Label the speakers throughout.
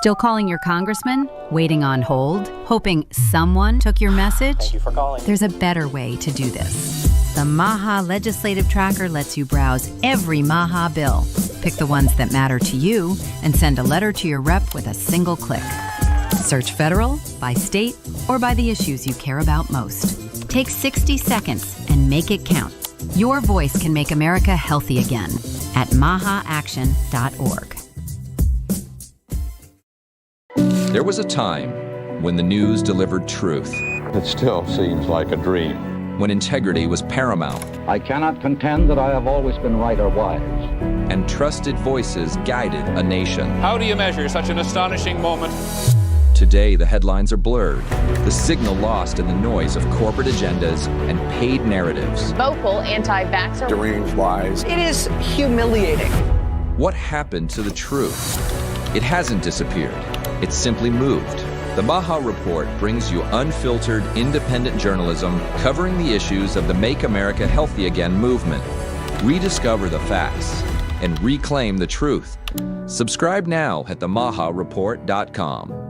Speaker 1: Still calling your congressman? Waiting on hold? Hoping someone took your message?
Speaker 2: Thank you for calling.
Speaker 1: There's a better way to do this. The MAHA Legislative Tracker lets you browse every MAHA bill. Pick the ones that matter to you and send a letter to your rep with a single click. Search federal, by state, or by the issues you care about most. Take 60 seconds and make it count. Your voice can make America healthy again at mahaaction.org.
Speaker 3: There was a time when the news delivered truth.
Speaker 4: It still seems like a dream.
Speaker 3: When integrity was paramount.
Speaker 5: I cannot contend that I have always been right or wise.
Speaker 3: And trusted voices guided a nation.
Speaker 6: How do you measure such an astonishing moment?
Speaker 3: Today, the headlines are blurred, the signal lost in the noise of corporate agendas and paid narratives.
Speaker 7: Vocal anti-vaxxer.
Speaker 4: Deranged lies.
Speaker 8: It is humiliating.
Speaker 3: What happened to the truth? It hasn't disappeared. It's simply moved. The MAHA Report brings you unfiltered, independent journalism covering the issues of the Make America Healthy Again movement. Rediscover the facts and reclaim the truth. Subscribe now at themahareport.com.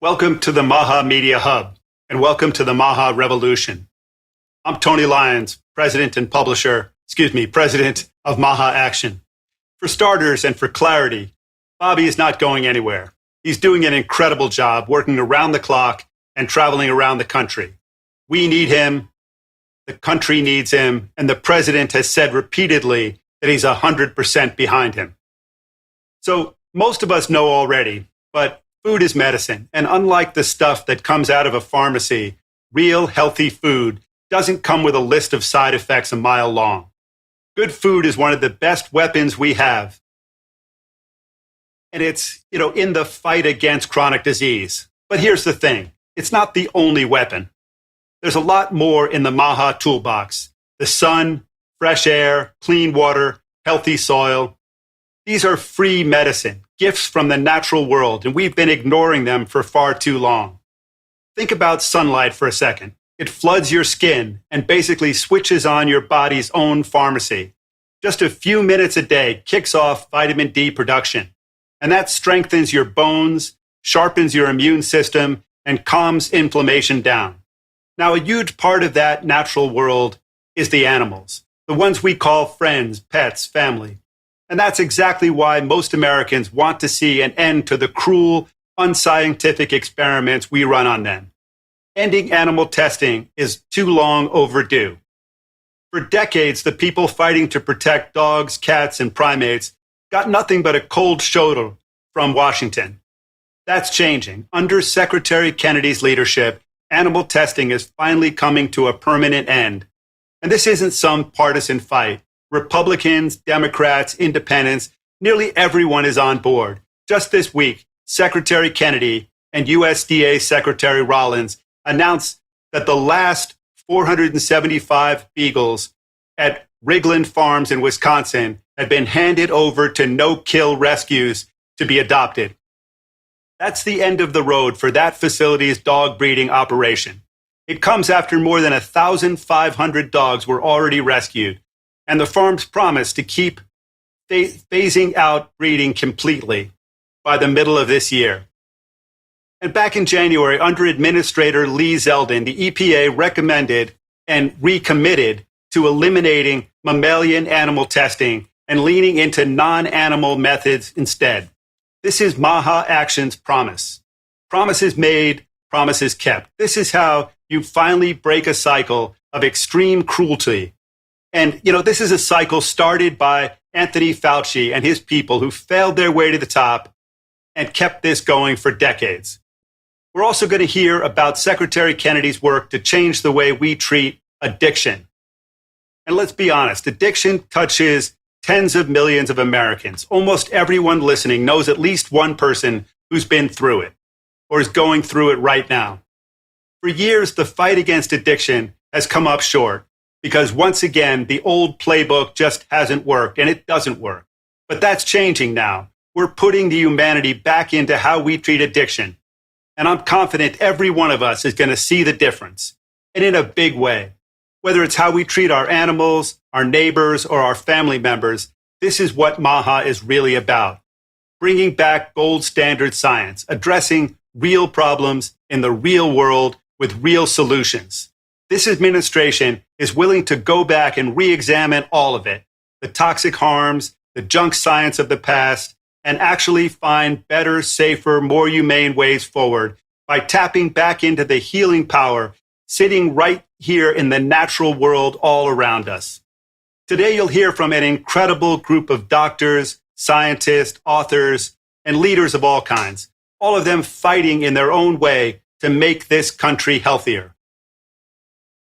Speaker 9: Welcome to the MAHA Media Hub, and welcome to the MAHA Revolution. I'm Tony Lyons, president of MAHA Action. For starters and for clarity, Bobby is not going anywhere. He's doing an incredible job working around the clock and traveling around the country. We need him, the country needs him, and the president has said repeatedly that he's 100% behind him. So most of us know already, but food is medicine, and unlike the stuff that comes out of a pharmacy, real healthy food doesn't come with a list of side effects a mile long. Good food is one of the best weapons we have. And it's, in the fight against chronic disease. But here's the thing, it's not the only weapon. There's a lot more in the MAHA toolbox. The sun, fresh air, clean water, healthy soil. These are free medicine, gifts from the natural world, and we've been ignoring them for far too long. Think about sunlight for a second. It floods your skin and basically switches on your body's own pharmacy. Just a few minutes a day kicks off vitamin D production, and that strengthens your bones, sharpens your immune system, and calms inflammation down. Now, a huge part of that natural world is the animals, the ones we call friends, pets, family. And that's exactly why most Americans want to see an end to the cruel, unscientific experiments we run on them. Ending animal testing is too long overdue. For decades, the people fighting to protect dogs, cats, and primates got nothing but a cold shoulder from Washington. That's changing. Under Secretary Kennedy's leadership, animal testing is finally coming to a permanent end. And this isn't some partisan fight. Republicans, Democrats, independents, nearly everyone is on board. Just this week, Secretary Kennedy and USDA Secretary Rollins announced that the last 475 beagles at Ridglan Farms in Wisconsin had been handed over to no-kill rescues to be adopted. That's the end of the road for that facility's dog breeding operation. It comes after more than 1,500 dogs were already rescued, and the farms promised to keep phasing out breeding completely by the middle of this year. And back in January, under Administrator Lee Zeldin, the EPA recommended and recommitted to eliminating mammalian animal testing and leaning into non-animal methods instead. This is MAHA Action's promise. Promises made, promises kept. This is how you finally break a cycle of extreme cruelty. And, this is a cycle started by Anthony Fauci and his people who failed their way to the top and kept this going for decades. We're also going to hear about Secretary Kennedy's work to change the way we treat addiction. And let's be honest, addiction touches tens of millions of Americans. Almost everyone listening knows at least one person who's been through it or is going through it right now. For years, the fight against addiction has come up short because once again, the old playbook just hasn't worked, and it doesn't work. But that's changing now. We're putting the humanity back into how we treat addiction. And I'm confident every one of us is going to see the difference, and in a big way. Whether it's how we treat our animals, our neighbors, or our family members, this is what MAHA is really about. Bringing back gold standard science, addressing real problems in the real world with real solutions. This administration is willing to go back and re-examine all of it, the toxic harms, the junk science of the past, and actually find better, safer, more humane ways forward by tapping back into the healing power sitting right here in the natural world all around us. Today, you'll hear from an incredible group of doctors, scientists, authors, and leaders of all kinds, all of them fighting in their own way to make this country healthier.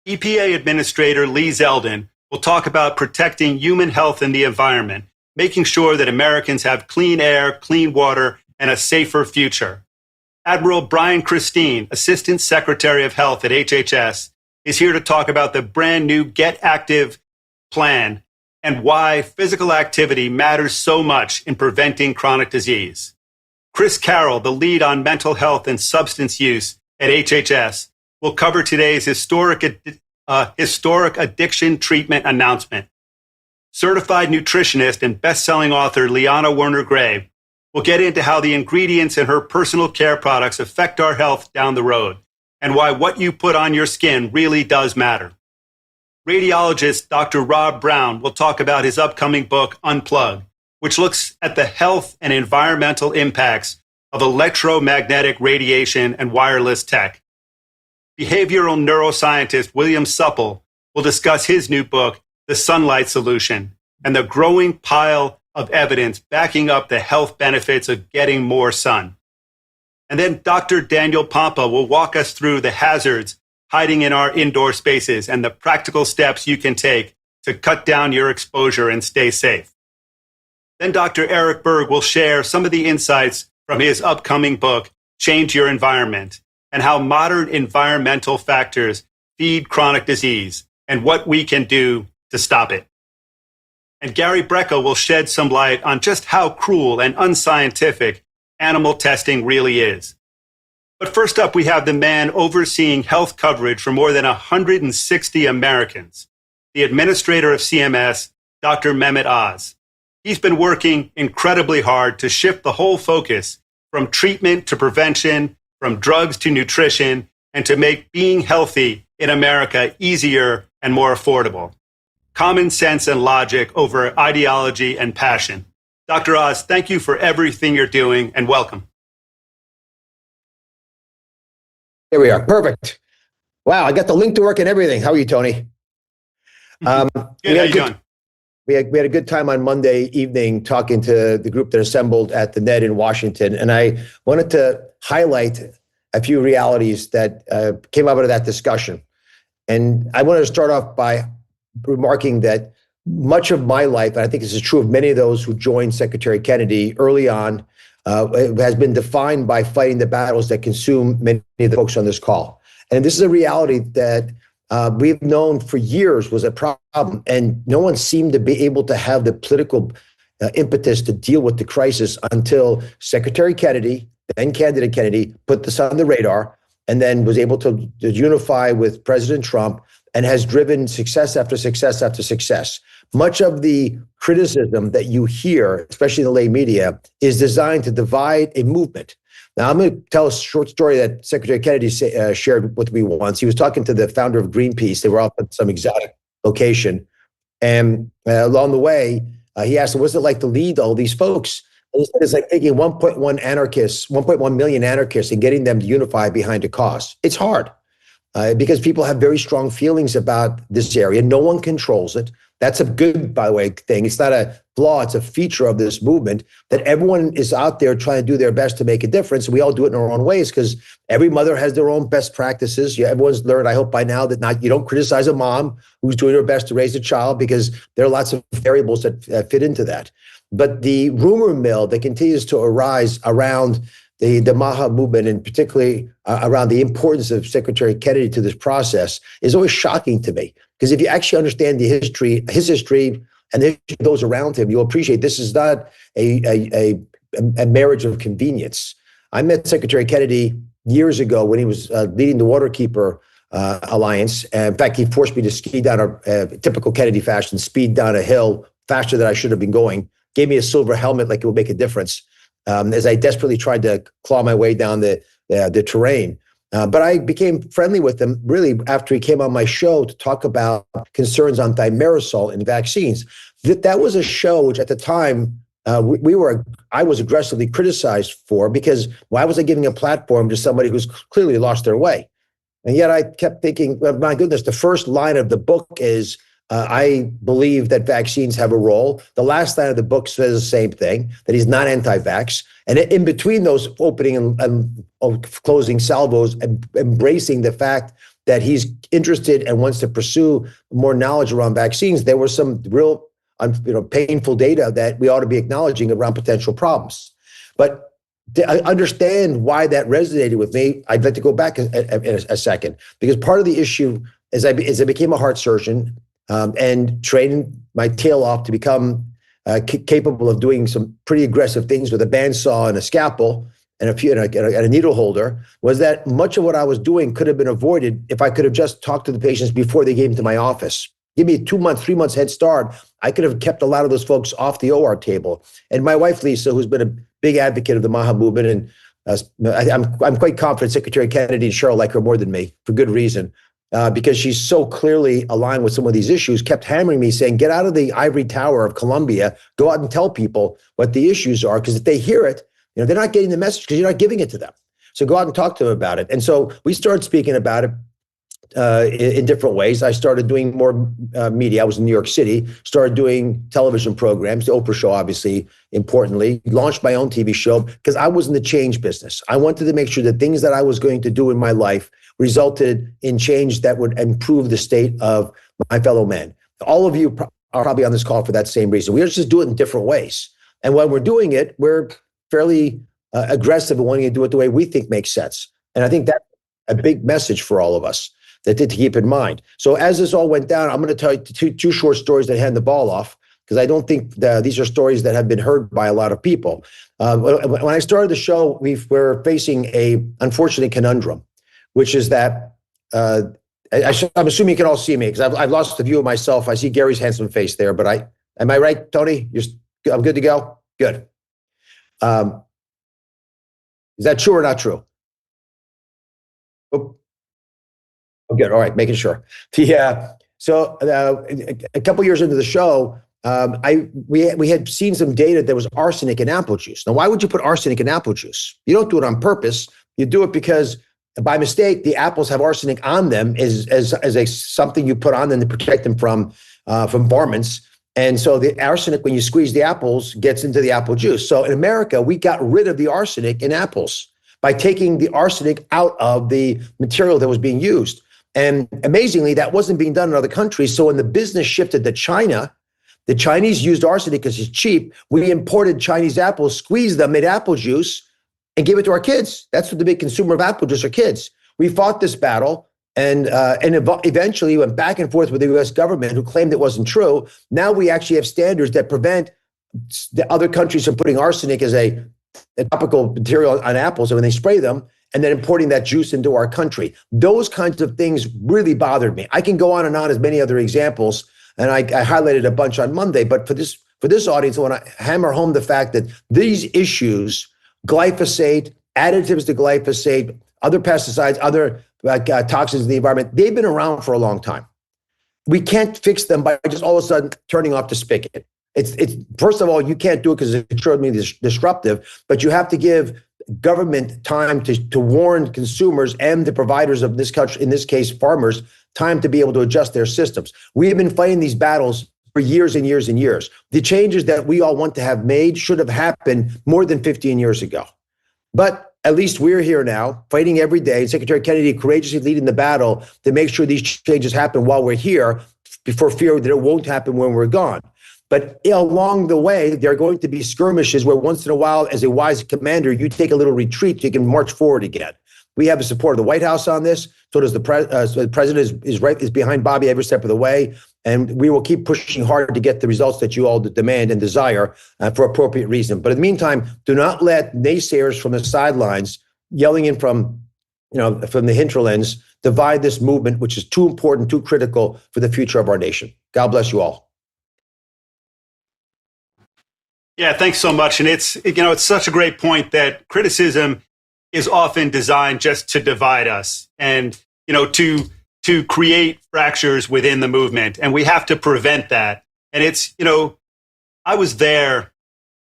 Speaker 9: EPA Administrator Lee Zeldin will talk about protecting human health and the environment, making sure that Americans have clean air, clean water, and a safer future. Admiral Brian Christine, Assistant Secretary of Health at HHS, is here to talk about the brand new Get Active plan and why physical activity matters so much in preventing chronic disease. Chris Carroll, the lead on mental health and substance use at HHS, will cover today's historic addiction treatment announcement. Certified nutritionist and best-selling author Liana Werner-Gray will get into how the ingredients in her personal care products affect our health down the road and why what you put on your skin really does matter. Radiologist Dr. Rob Brown will talk about his upcoming book, Unplugged, which looks at the health and environmental impacts of electromagnetic radiation and wireless tech. Behavioral neuroscientist William Supple will discuss his new book, The Sunlight Solution, and the growing pile of evidence backing up the health benefits of getting more sun. And then Dr. Daniel Pompa will walk us through the hazards hiding in our indoor spaces and the practical steps you can take to cut down your exposure and stay safe. Then Dr. Eric Berg will share some of the insights from his upcoming book, Change Your Environment, and how modern environmental factors feed chronic disease and what we can do to stop it. And Gary Brecka will shed some light on just how cruel and unscientific animal testing really is. But first up, we have the man overseeing health coverage for more than 160 Americans, the administrator of CMS, Dr. Mehmet Oz. He's been working incredibly hard to shift the whole focus from treatment to prevention, from drugs to nutrition, and to make being healthy in America easier and more affordable. Common sense and logic over ideology and passion. Dr. Oz, thank you for everything you're doing, and welcome.
Speaker 2: Here we are. Perfect. Wow, I got the link to work and everything. How are you, Tony?
Speaker 9: Good. How you doing?
Speaker 2: We had a good time on Monday evening talking to the group that assembled at the Ned in Washington, and I wanted to highlight a few realities that came out of that discussion. And I wanted to start off by remarking that much of my life, and I think this is true of many of those who joined Secretary Kennedy early on, has been defined by fighting the battles that consume many of the folks on this call. And this is a reality that we've known for years was a problem, and no one seemed to be able to have the political impetus to deal with the crisis until Secretary Kennedy, then candidate Kennedy, put this on the radar and then was able to unify with President Trump and has driven success after success after success. Much of the criticism that you hear, especially in the lay media, is designed to divide a movement. Now, I'm going to tell a short story that Secretary Kennedy shared with me once. He was talking to the founder of Greenpeace. They were off at some exotic location. And along the way, he asked him, what's it like to lead all these folks? And he said, it's like taking 1.1 million anarchists and getting them to unify behind a cause. It's hard because people have very strong feelings about this area. No one controls it. That's a good, by the way, thing. It's not a flaw. It's a feature of this movement that everyone is out there trying to do their best to make a difference. We all do it in our own ways because every mother has their own best practices. Everyone's learned, I hope by now, that you don't criticize a mom who's doing her best to raise a child because there are lots of variables that fit into that. But the rumor mill that continues to arise around the MAHA movement, and particularly around the importance of Secretary Kennedy to this process, is always shocking to me. Because if you actually understand his history, and the history of those around him, you'll appreciate this is not a marriage of convenience. I met Secretary Kennedy years ago when he was leading the Waterkeeper Alliance. In fact, he forced me to ski down a typical Kennedy fashion, speed down a hill faster than I should have been going, gave me a silver helmet like it would make a difference as I desperately tried to claw my way down the terrain. But I became friendly with him really after he came on my show to talk about concerns on thimerosal and vaccines. That was a show which at the time I was aggressively criticized for, because why was I giving a platform to somebody who's clearly lost their way? And yet I kept thinking, well, my goodness, the first line of the book is, I believe that vaccines have a role. The last line of the book says the same thing, that he's not anti-vax. And in between those opening and closing salvos, and embracing the fact that he's interested and wants to pursue more knowledge around vaccines, there was some real painful data that we ought to be acknowledging around potential problems. But to understand why that resonated with me, I'd like to go back a second, because part of the issue is I became a heart surgeon, and trained my tail off to become capable of doing some pretty aggressive things with a bandsaw and a scalpel and a needle holder, was that much of what I was doing could have been avoided if I could have just talked to the patients before they came to my office. Give me a 2 month, 3 months head start. I could have kept a lot of those folks off the OR table. And my wife, Lisa, who's been a big advocate of the MAHA movement, and I'm quite confident Secretary Kennedy and Cheryl like her more than me for good reason. Because she's so clearly aligned with some of these issues, kept hammering me saying, get out of the ivory tower of Columbia, go out and tell people what the issues are. Because if they hear it, they're not getting the message because you're not giving it to them. So go out and talk to them about it. And so we started speaking about it in different ways. I started doing more media. I was in New York City, started doing television programs, the Oprah show, obviously, importantly, launched my own TV show because I was in the change business. I wanted to make sure that things that I was going to do in my life resulted in change that would improve the state of my fellow men. All of you are probably on this call for that same reason. We just do it in different ways. And when we're doing it, we're fairly aggressive in wanting to do it the way we think makes sense. And I think that's a big message for all of us that to keep in mind. So as this all went down, I'm going to tell you two short stories that hand the ball off, because I don't think these are stories that have been heard by a lot of people. When I started the show, we're facing a unfortunate conundrum, which is that I'm assuming you can all see me because I've lost the view of myself. I see Gary's handsome face there, but am I right, Tony? I'm good to go? Good. Is that true or not true? Oh, good. All right, making sure. So a couple years into the show, we had seen some data that was arsenic in apple juice. Now, why would you put arsenic in apple juice? You don't do it on purpose. You do it because by mistake, the apples have arsenic on them as something you put on them to protect them from varmints. And so the arsenic, when you squeeze the apples, gets into the apple juice. So in America, we got rid of the arsenic in apples by taking the arsenic out of the material that was being used. And amazingly, that wasn't being done in other countries. So when the business shifted to China, the Chinese used arsenic because it's cheap. We imported Chinese apples, squeezed them, made apple juice, and gave it to our kids. That's what the big consumer of apple juice are kids. We fought this battle and eventually went back and forth with the US government, who claimed it wasn't true. Now we actually have standards that prevent the other countries from putting arsenic as a topical material on apples, and when they spray them, and then importing that juice into our country. Those kinds of things really bothered me. I can go on and on as many other examples, and I highlighted a bunch on Monday, but for this audience, I want to hammer home the fact that these issues, glyphosate, additives to glyphosate, other pesticides, other toxins in the environment, they've been around for a long time. We can't fix them by just all of a sudden turning off the spigot. It's first of all, you can't do it because it's extremely disruptive, but you have to give government time to warn consumers and the providers of this country, in this case, farmers, time to be able to adjust their systems. We have been fighting these battles for years and years and years. The changes that we all want to have made should have happened more than 15 years ago. But at least we're here now, fighting every day. Secretary Kennedy courageously leading the battle to make sure these changes happen while we're here, before fear that it won't happen when we're gone. But along the way, there are going to be skirmishes where once in a while, as a wise commander, you take a little retreat so you can march forward again. We have the support of the White House on this. So does the president is behind Bobby every step of the way. And we will keep pushing hard to get the results that you all demand and desire for appropriate reason. But in the meantime, do not let naysayers from the sidelines yelling in from the hinterlands divide this movement, which is too important, too critical for the future of our nation. God bless you all.
Speaker 9: Yeah, thanks so much. And it's such a great point that criticism is often designed just to divide us and, to create fractures within the movement. And we have to prevent that. And it's, I was there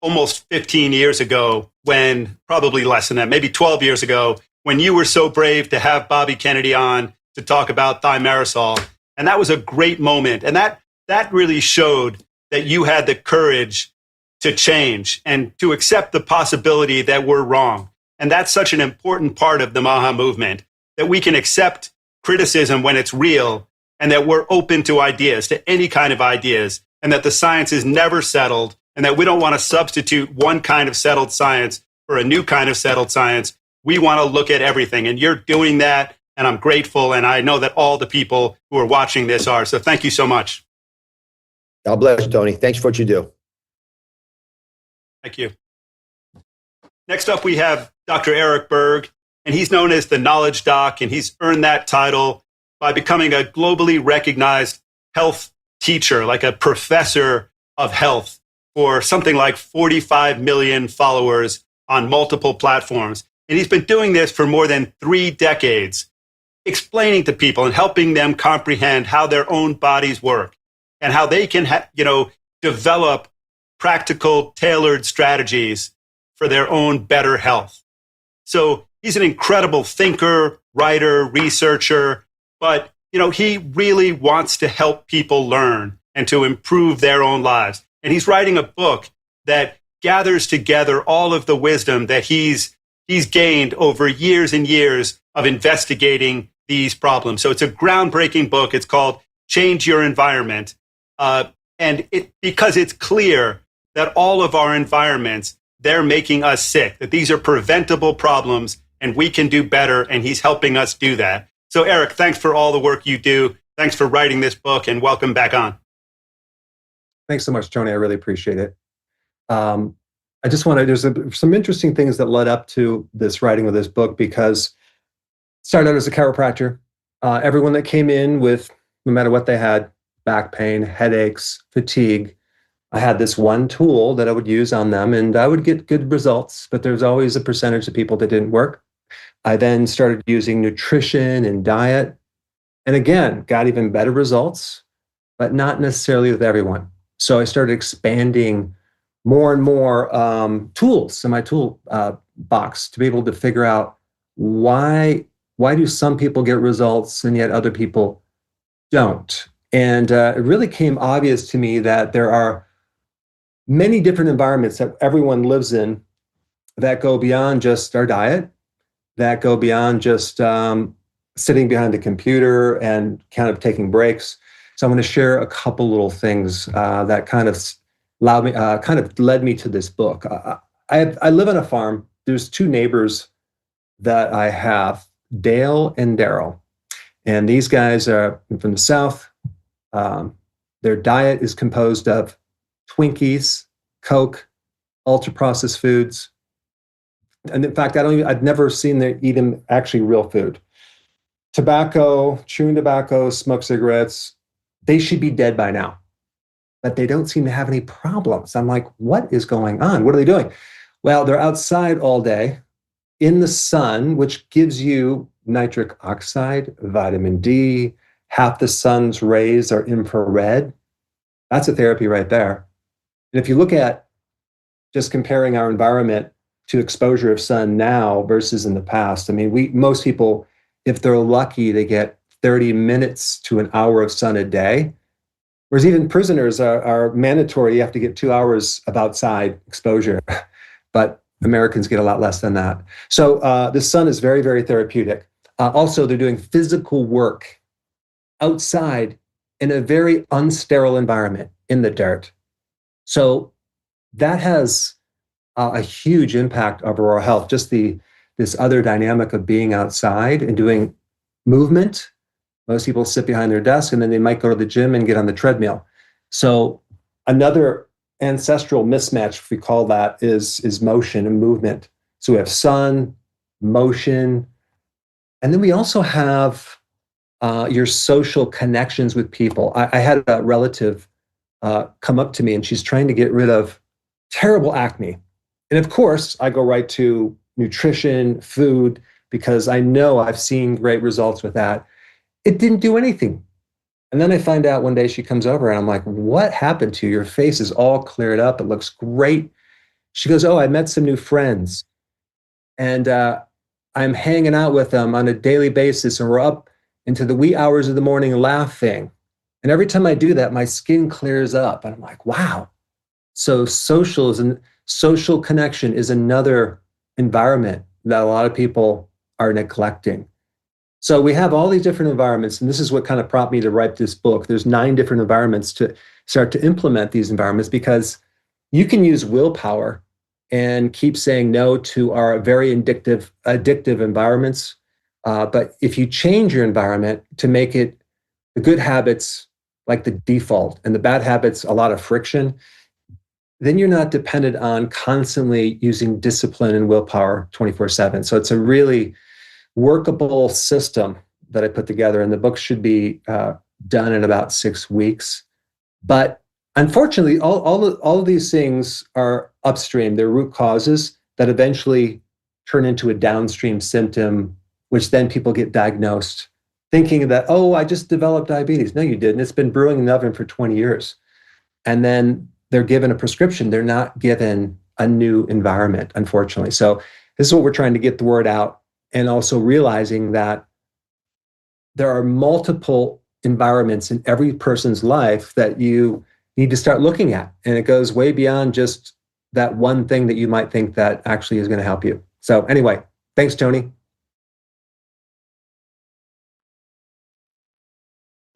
Speaker 9: almost 15 years ago when, probably less than that, maybe 12 years ago, when you were so brave to have Bobby Kennedy on to talk about thimerosal. And that was a great moment. And that really showed that you had the courage to change and to accept the possibility that we're wrong. And that's such an important part of the MAHA movement, that we can accept criticism when it's real and that we're open to ideas, to any kind of ideas, and that the science is never settled and that we don't want to substitute one kind of settled science for a new kind of settled science. We want to look at everything. And you're doing that. And I'm grateful. And I know that all the people who are watching this are. So thank you so much.
Speaker 2: God bless you, Tony. Thanks for what you do.
Speaker 9: Thank you. Next up, we have Dr. Eric Berg, and he's known as the Knowledge Doc, and he's earned that title by becoming a globally recognized health teacher, like a professor of health, for something like 45 million followers on multiple platforms. And he's been doing this for more than 3 decades, explaining to people and helping them comprehend how their own bodies work and how they can, develop practical, tailored strategies for their own better health. So he's an incredible thinker, writer, researcher, but, he really wants to help people learn and to improve their own lives. And he's writing a book that gathers together all of the wisdom that he's gained over years and years of investigating these problems. So it's a groundbreaking book. It's called Change Your Environment. Because it's clear that all of our environments, they're making us sick, that these are preventable problems and we can do better. And he's helping us do that. So Eric, thanks for all the work you do. Thanks for writing this book and welcome back on.
Speaker 7: Thanks so much, Tony. I really appreciate it. I just want to, there's some interesting things that led up to this writing of this book, because I started out as a chiropractor. Everyone that came in with, no matter what they had, back pain, headaches, fatigue, I had this one tool that I would use on them and I would get good results, but there's always a percentage of people that didn't work. I then started using nutrition and diet, and again, got even better results, but not necessarily with everyone. So I started expanding more and more tools in my tool box to be able to figure out why do some people get results and yet other people don't. And it really came obvious to me that there are many different environments that everyone lives in that go beyond just our diet, that go beyond just sitting behind a computer and kind of taking breaks. So I'm going to share a couple little things that kind of led me to this book. I live on a farm. There's 2 neighbors that I have, Dale and Daryl. And these guys are from the South. Their diet is composed of Twinkies, Coke, ultra-processed foods. And in fact, I've never seen them eat actually real food. Tobacco, chewing tobacco, smoke cigarettes. They should be dead by now, but they don't seem to have any problems. I'm like, what is going on? What are they doing? Well, they're outside all day in the sun, which gives you nitric oxide, vitamin D. Half the sun's rays are infrared. That's a therapy right there. And if you look at just comparing our environment to exposure of sun now versus in the past, I mean, most people, if they're lucky, they get 30 minutes to an hour of sun a day. Whereas even prisoners are mandatory. You have to get 2 hours of outside exposure, but Americans get a lot less than that. So the sun is very, very therapeutic. Also, they're doing physical work outside in a very unsterile environment in the dirt. So that has a huge impact over our health. Just this other dynamic of being outside and doing movement. Most people sit behind their desk and then they might go to the gym and get on the treadmill. So another ancestral mismatch, if we call that, is motion and movement. So we have sun, motion, and then we also have your social connections with people. I had a relative come up to me and she's trying to get rid of terrible acne. And of course, I go right to nutrition, food, because I know I've seen great results with that. It didn't do anything. And then I find out one day she comes over and I'm like, what happened to you? Your face is all cleared up. It looks great. She goes, oh, I met some new friends and I'm hanging out with them on a daily basis and we're up into the wee hours of the morning laughing. And every time I do that, my skin clears up. And I'm like, wow. So social connection is another environment that a lot of people are neglecting. So we have all these different environments, and this is what kind of prompted me to write this book. There's 9 different environments to start to implement these environments, because you can use willpower and keep saying no to our very addictive environments. But if you change your environment to make it the good habits like the default and the bad habits a lot of friction, then you're not dependent on constantly using discipline and willpower 24/7. So it's a really workable system that I put together, and the book should be done in about 6 weeks. But unfortunately, all of these things are upstream. They're root causes that eventually turn into a downstream symptom, which then people get diagnosed thinking that, oh, I just developed diabetes. No, you didn't. It's been brewing in the oven for 20 years. And then they're given a prescription. They're not given a new environment, unfortunately. So this is what we're trying to get the word out, and also realizing that there are multiple environments in every person's life that you need to start looking at. And it goes way beyond just that one thing that you might think that actually is going to help you. So anyway, thanks, Tony.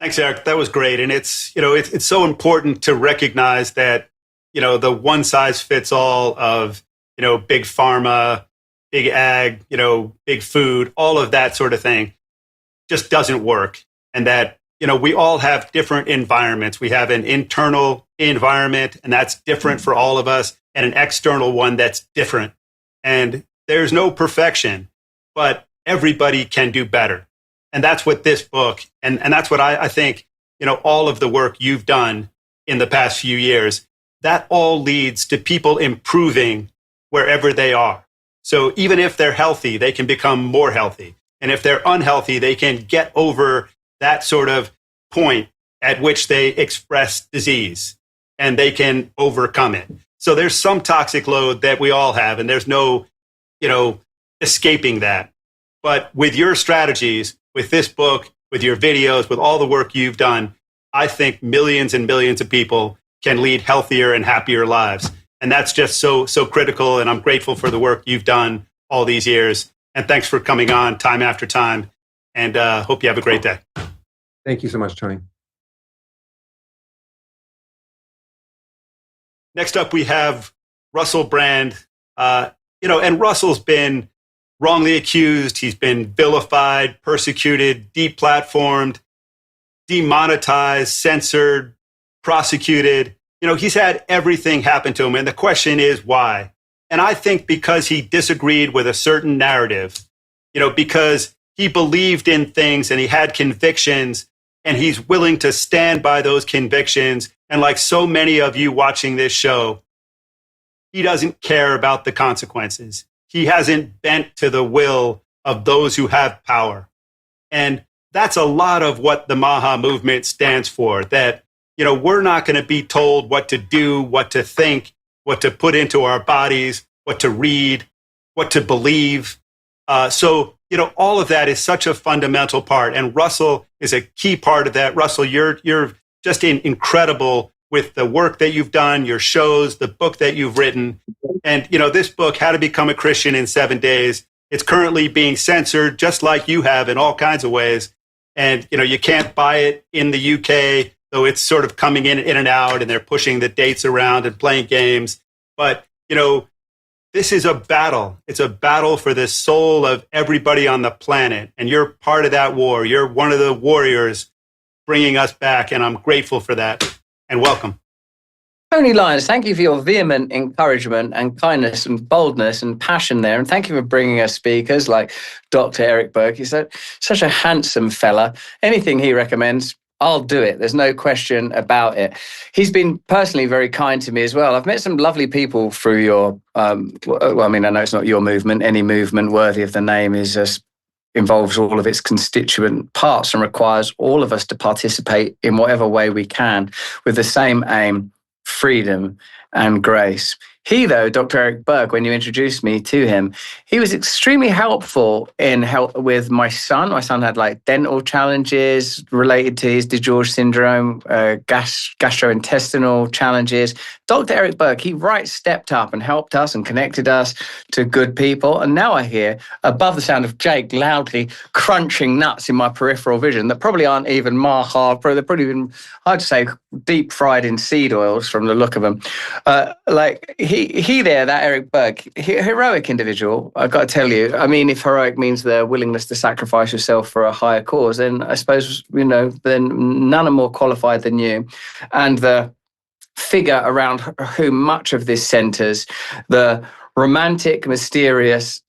Speaker 9: Thanks, Eric. That was great. And it's so important to recognize that, the one size fits all of, big pharma, big ag, big food, all of that sort of thing just doesn't work. And that, we all have different environments. We have an internal environment, and that's different for all of us, and an external one that's different. And there's no perfection, but everybody can do better. And that's what this book, and that's what I think, all of the work you've done in the past few years, that all leads to people improving wherever they are. So even if they're healthy, they can become more healthy. And if they're unhealthy, they can get over that sort of point at which they express disease, and they can overcome it. So there's some toxic load that we all have, and there's no, escaping that. But with your strategies, with this book, with your videos, with all the work you've done, I think millions and millions of people can lead healthier and happier lives. And that's just so critical. And I'm grateful for the work you've done all these years. And thanks for coming on time after time. And hope you have a great day.
Speaker 7: Thank you so much, Tony.
Speaker 9: Next up, we have Russell Brand. And Russell's been wrongly accused. He's been vilified, persecuted, deplatformed, demonetized, censored, prosecuted. He's had everything happen to him. And the question is why? And I think because he disagreed with a certain narrative, because he believed in things and he had convictions, and he's willing to stand by those convictions. And like so many of you watching this show, he doesn't care about the consequences. He hasn't bent to the will of those who have power. And that's a lot of what the MAHA movement stands for, that, we're not going to be told what to do, what to think, what to put into our bodies, what to read, what to believe. So all of that is such a fundamental part. And Russell is a key part of that. Russell, you're just incredible with the work that you've done, your shows, the book that you've written. And, this book, How to Become a Christian in 7 Days, it's currently being censored just like you have in all kinds of ways. And, you can't buy it in the UK, though it's sort of coming in and out, and they're pushing the dates around and playing games. But, this is a battle. It's a battle for the soul of everybody on the planet. And you're part of that war. You're one of the warriors bringing us back. And I'm grateful for that. And welcome.
Speaker 10: Tony Lyons, thank you for your vehement encouragement and kindness and boldness and passion there. And thank you for bringing us speakers like Dr. Eric Berg. He's such a handsome fella. Anything he recommends, I'll do it. There's no question about it. He's been personally very kind to me as well. I've met some lovely people through your, I know it's not your movement. Any movement worthy of the name involves all of its constituent parts and requires all of us to participate in whatever way we can with the same aim, freedom and grace. He, though, Dr. Eric Berg, when you introduced me to him, he was extremely helpful in help with my son. My son had dental challenges related to his DiGeorge syndrome, gastrointestinal challenges. Dr. Eric Berg, he stepped up and helped us and connected us to good people. And now I hear, above the sound of Jake loudly crunching nuts in my peripheral vision that probably aren't even Maha, they're probably even, I'd say, deep fried in seed oils from the look of them. He there, that Eric Berg, heroic individual, I've got to tell you. I mean, if heroic means the willingness to sacrifice yourself for a higher cause, then I suppose, then none are more qualified than you. And the figure around whom much of this centers, the romantic, mysterious,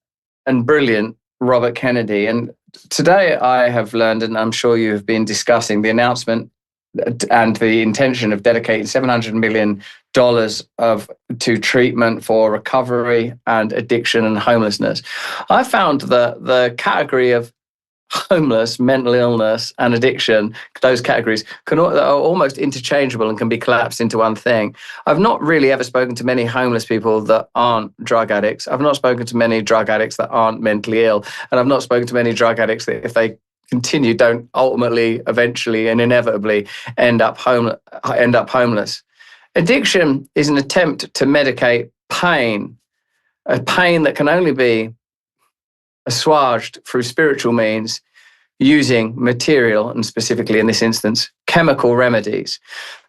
Speaker 10: and brilliant Robert Kennedy. And today I have learned, and I'm sure you have been discussing, the announcement and the intention of dedicating $700 million to treatment for recovery and addiction and homelessness. I found the category of homeless, mental illness, and addiction, those categories are almost interchangeable and can be collapsed into one thing. I've not really ever spoken to many homeless people that aren't drug addicts. I've not spoken to many drug addicts that aren't mentally ill. And I've not spoken to many drug addicts that, if they continue, don't ultimately, eventually, and inevitably end up homeless. Addiction is an attempt to medicate pain, a pain that can only be assuaged through spiritual means using material, and specifically in this instance, chemical remedies.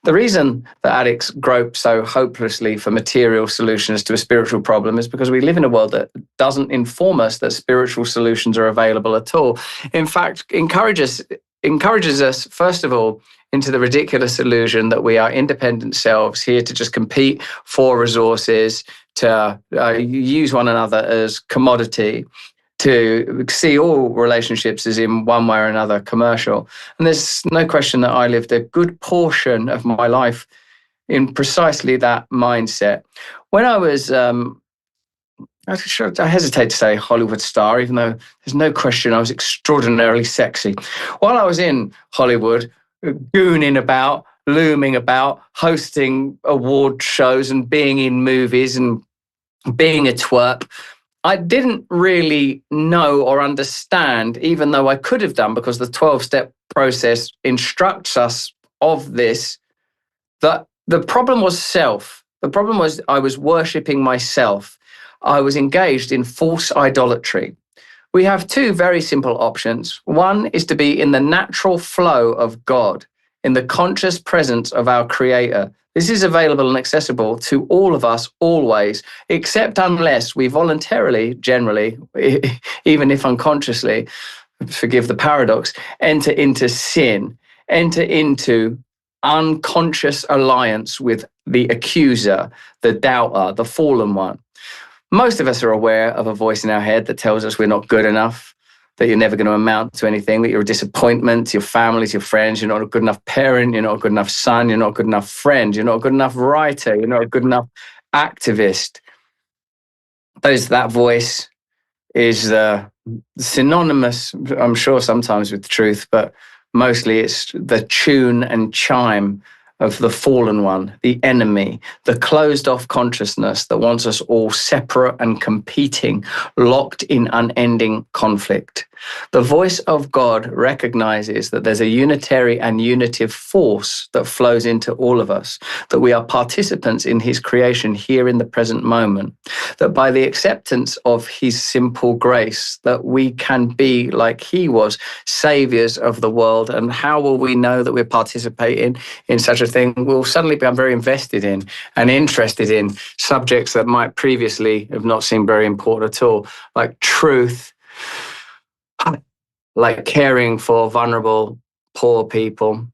Speaker 10: The reason that addicts grope so hopelessly for material solutions to a spiritual problem is because we live in a world that doesn't inform us that spiritual solutions are available at all. In fact, encourages us, first of all, into the ridiculous illusion that we are independent selves here to just compete for resources, to use one another as commodity, to see all relationships as in one way or another commercial. And there's no question that I lived a good portion of my life in precisely that mindset. When I was, I hesitate to say Hollywood star, even though there's no question I was extraordinarily sexy. While I was in Hollywood, gooning about, looming about, hosting award shows and being in movies and being a twerp, I didn't really know or understand, even though I could have done, because the 12-step process instructs us of this, that the problem was self. The problem was I was worshipping myself. I was engaged in false idolatry. We have two very simple options. One is to be in the natural flow of God, in the conscious presence of our Creator. This is available and accessible to all of us always, except unless we voluntarily, generally, even if unconsciously, forgive the paradox, enter into sin, enter into unconscious alliance with the accuser, the doubter, the fallen one. Most of us are aware of a voice in our head that tells us we're not good enough, that you're never going to amount to anything, that you're a disappointment to your family, to your friends, you're not a good enough parent, you're not a good enough son, you're not a good enough friend, you're not a good enough writer, you're not a good enough activist. That voice is synonymous, I'm sure, sometimes with truth, but mostly it's the tune and chime of the fallen one, the enemy, the closed-off consciousness that wants us all separate and competing, locked in unending conflict. The voice of God recognizes that there's a unitary and unitive force that flows into all of us, that we are participants in his creation here in the present moment, that by the acceptance of his simple grace, that we can be like he was, saviors of the world. And how will we know that we're participating in such a thing? We'll suddenly become very invested in and interested in subjects that might previously have not seemed very important at all, like truth, like caring for vulnerable, poor people.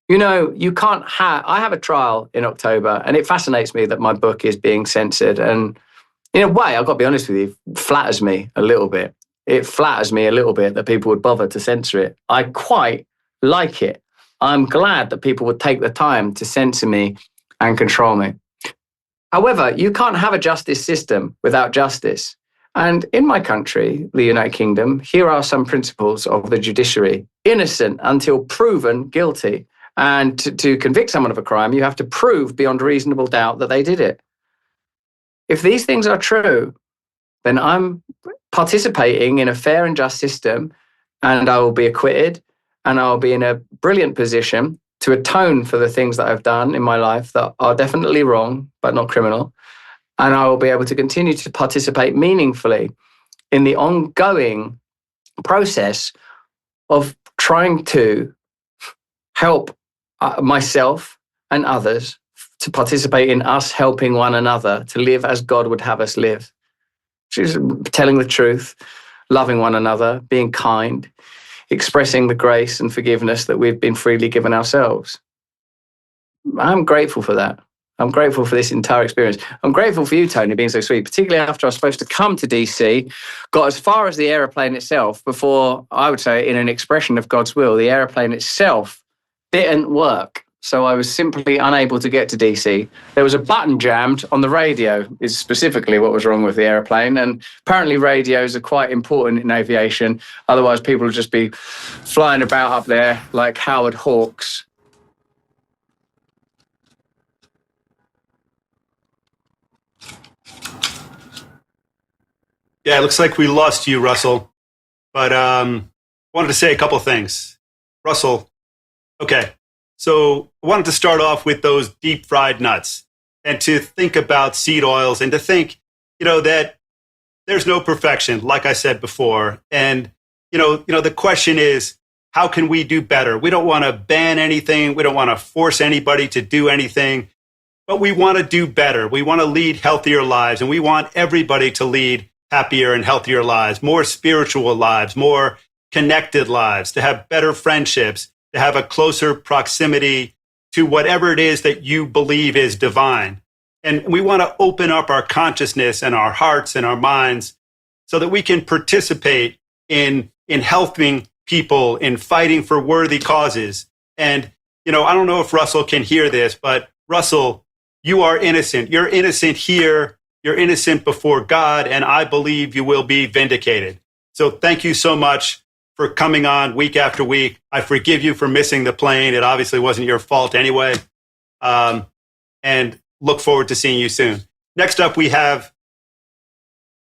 Speaker 10: You know, you can't I have a trial in October, and it fascinates me that my book is being censored. And in a way, I've got to be honest with you, it flatters me a little bit. It flatters me a little bit that people would bother to censor it. I quite like it. I'm glad that people would take the time to censor me and control me. However, you can't have a justice system without justice. And in my country, the United Kingdom, here are some principles of the judiciary. Innocent until proven guilty. And to convict someone of a crime, you have to prove beyond reasonable doubt that they did it. If these things are true, then I'm participating in a fair and just system, and I will be acquitted, and I'll be in a brilliant position to atone for the things that I've done in my life that are definitely wrong, but not criminal. And I will be able to continue to participate meaningfully in the ongoing process of trying to help myself and others to participate in us helping one another to live as God would have us live. Which is telling the truth, loving one another, being kind, expressing the grace and forgiveness that we've been freely given ourselves. I'm grateful for that. I'm grateful for this entire experience. I'm grateful for you, Tony, being so sweet, particularly after I was supposed to come to DC, got as far as the aeroplane itself before, I would say, in an expression of God's will, the aeroplane itself didn't work. So I was simply unable to get to DC. There was a button jammed on the radio, is specifically what was wrong with the aeroplane. And apparently radios are quite important in aviation. Otherwise, people would just be flying about up there like Howard Hawks.
Speaker 9: Yeah, it looks like we lost you, Russell. But wanted to say a couple of things. Russell, okay. So I wanted to start off with those deep fried nuts and to think about seed oils and to think, that there's no perfection, like I said before. And, the question is, how can we do better? We don't want to ban anything. We don't want to force anybody to do anything, but we want to do better. We want to lead healthier lives, and we want everybody to lead happier and healthier lives, more spiritual lives, more connected lives, to have better friendships, to have a closer proximity to whatever it is that you believe is divine. And we want to open up our consciousness and our hearts and our minds so that we can participate in helping people, in fighting for worthy causes. And, I don't know if Russell can hear this, but Russell, you are innocent. You're innocent here. You're innocent before God, and I believe you will be vindicated. So thank you so much for coming on week after week. I forgive you for missing the plane. It obviously wasn't your fault anyway. And look forward to seeing you soon. Next up, we have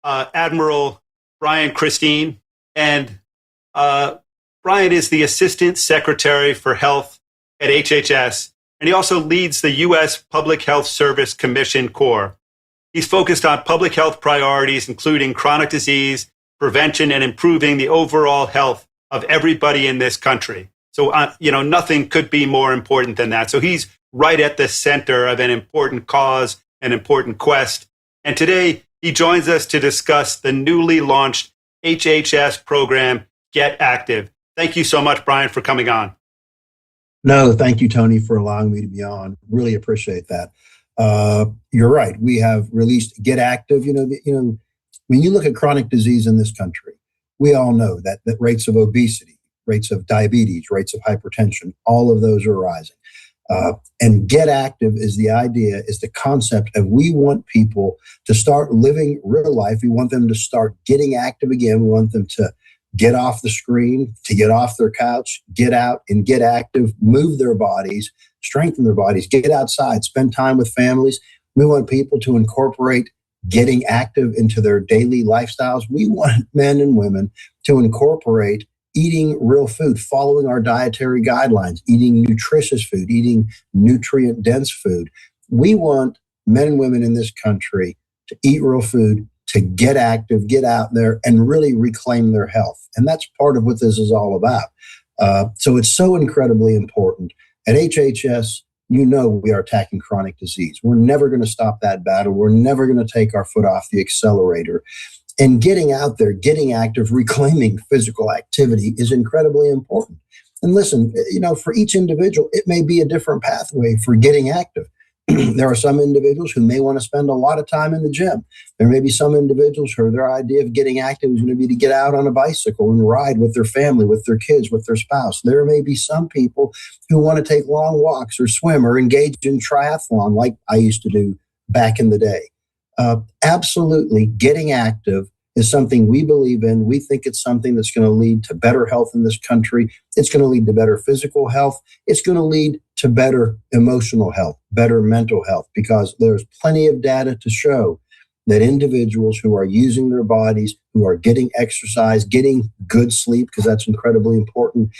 Speaker 9: Admiral Brian Christine. And Brian is the Assistant Secretary for Health at HHS, and he also leads the U.S. Public Health Service Commission Corps. He's focused on public health priorities, including chronic disease, prevention, and improving the overall health of everybody in this country. So, nothing could be more important than that. So he's right at the center of an important cause, an important quest. And today he joins us to discuss the newly launched HHS program, Get Active. Thank you so much, Brian, for coming on.
Speaker 11: No, thank you, Tony, for allowing me to be on. Really appreciate that. You're right. We have released Get Active. When you look at chronic disease in this country, we all know that rates of obesity, rates of diabetes, rates of hypertension, all of those are rising. And Get Active is the concept of we want people to start living real life. We want them to start getting active again. We want them to get off the screen, to get off their couch, get out and get active, move their bodies, strengthen their bodies, get outside, spend time with families. We want people to incorporate getting active into their daily lifestyles. We want men and women to incorporate eating real food, following our dietary guidelines, eating nutritious food, eating nutrient-dense food. We want men and women in this country to eat real food, to get active, get out there, and really reclaim their health. And that's part of what this is all about. So it's so incredibly important. At HHS, you know we are attacking chronic disease. We're never going to stop that battle. We're never going to take our foot off the accelerator. And getting out there, getting active, reclaiming physical activity is incredibly important. And listen, for each individual, it may be a different pathway for getting active. There are some individuals who may want to spend a lot of time in the gym. There may be some individuals who their idea of getting active is going to be to get out on a bicycle and ride with their family, with their kids, with their spouse. There may be some people who want to take long walks or swim or engage in triathlon like I used to do back in the day. Absolutely, getting active is something we believe in. We think it's something that's going to lead to better health in this country. It's going to lead to better physical health. It's going to lead to better emotional health, better mental health, because there's plenty of data to show that individuals who are using their bodies, who are getting exercise, getting good sleep, because that's incredibly important,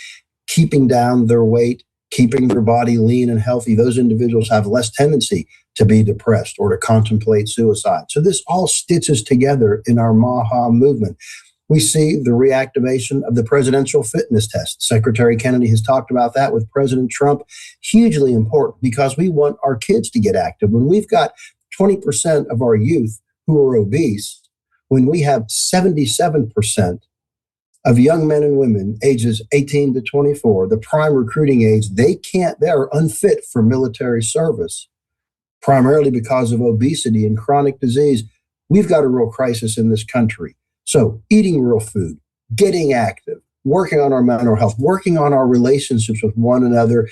Speaker 11: keeping down their weight, keeping their body lean and healthy, those individuals have less tendency to be depressed or to contemplate suicide. So this all stitches together in our MAHA movement. We see the reactivation of the presidential fitness test. Secretary Kennedy has talked about that with President Trump. Hugely important because we want our kids to get active. When we've got 20% of our youth who are obese, when we have 77% of young men and women ages 18 to 24, the prime recruiting age, they're unfit for military service, primarily because of obesity and chronic disease. We've got a real crisis in this country. So eating real food, getting active, working on our mental health, working on our relationships with one another,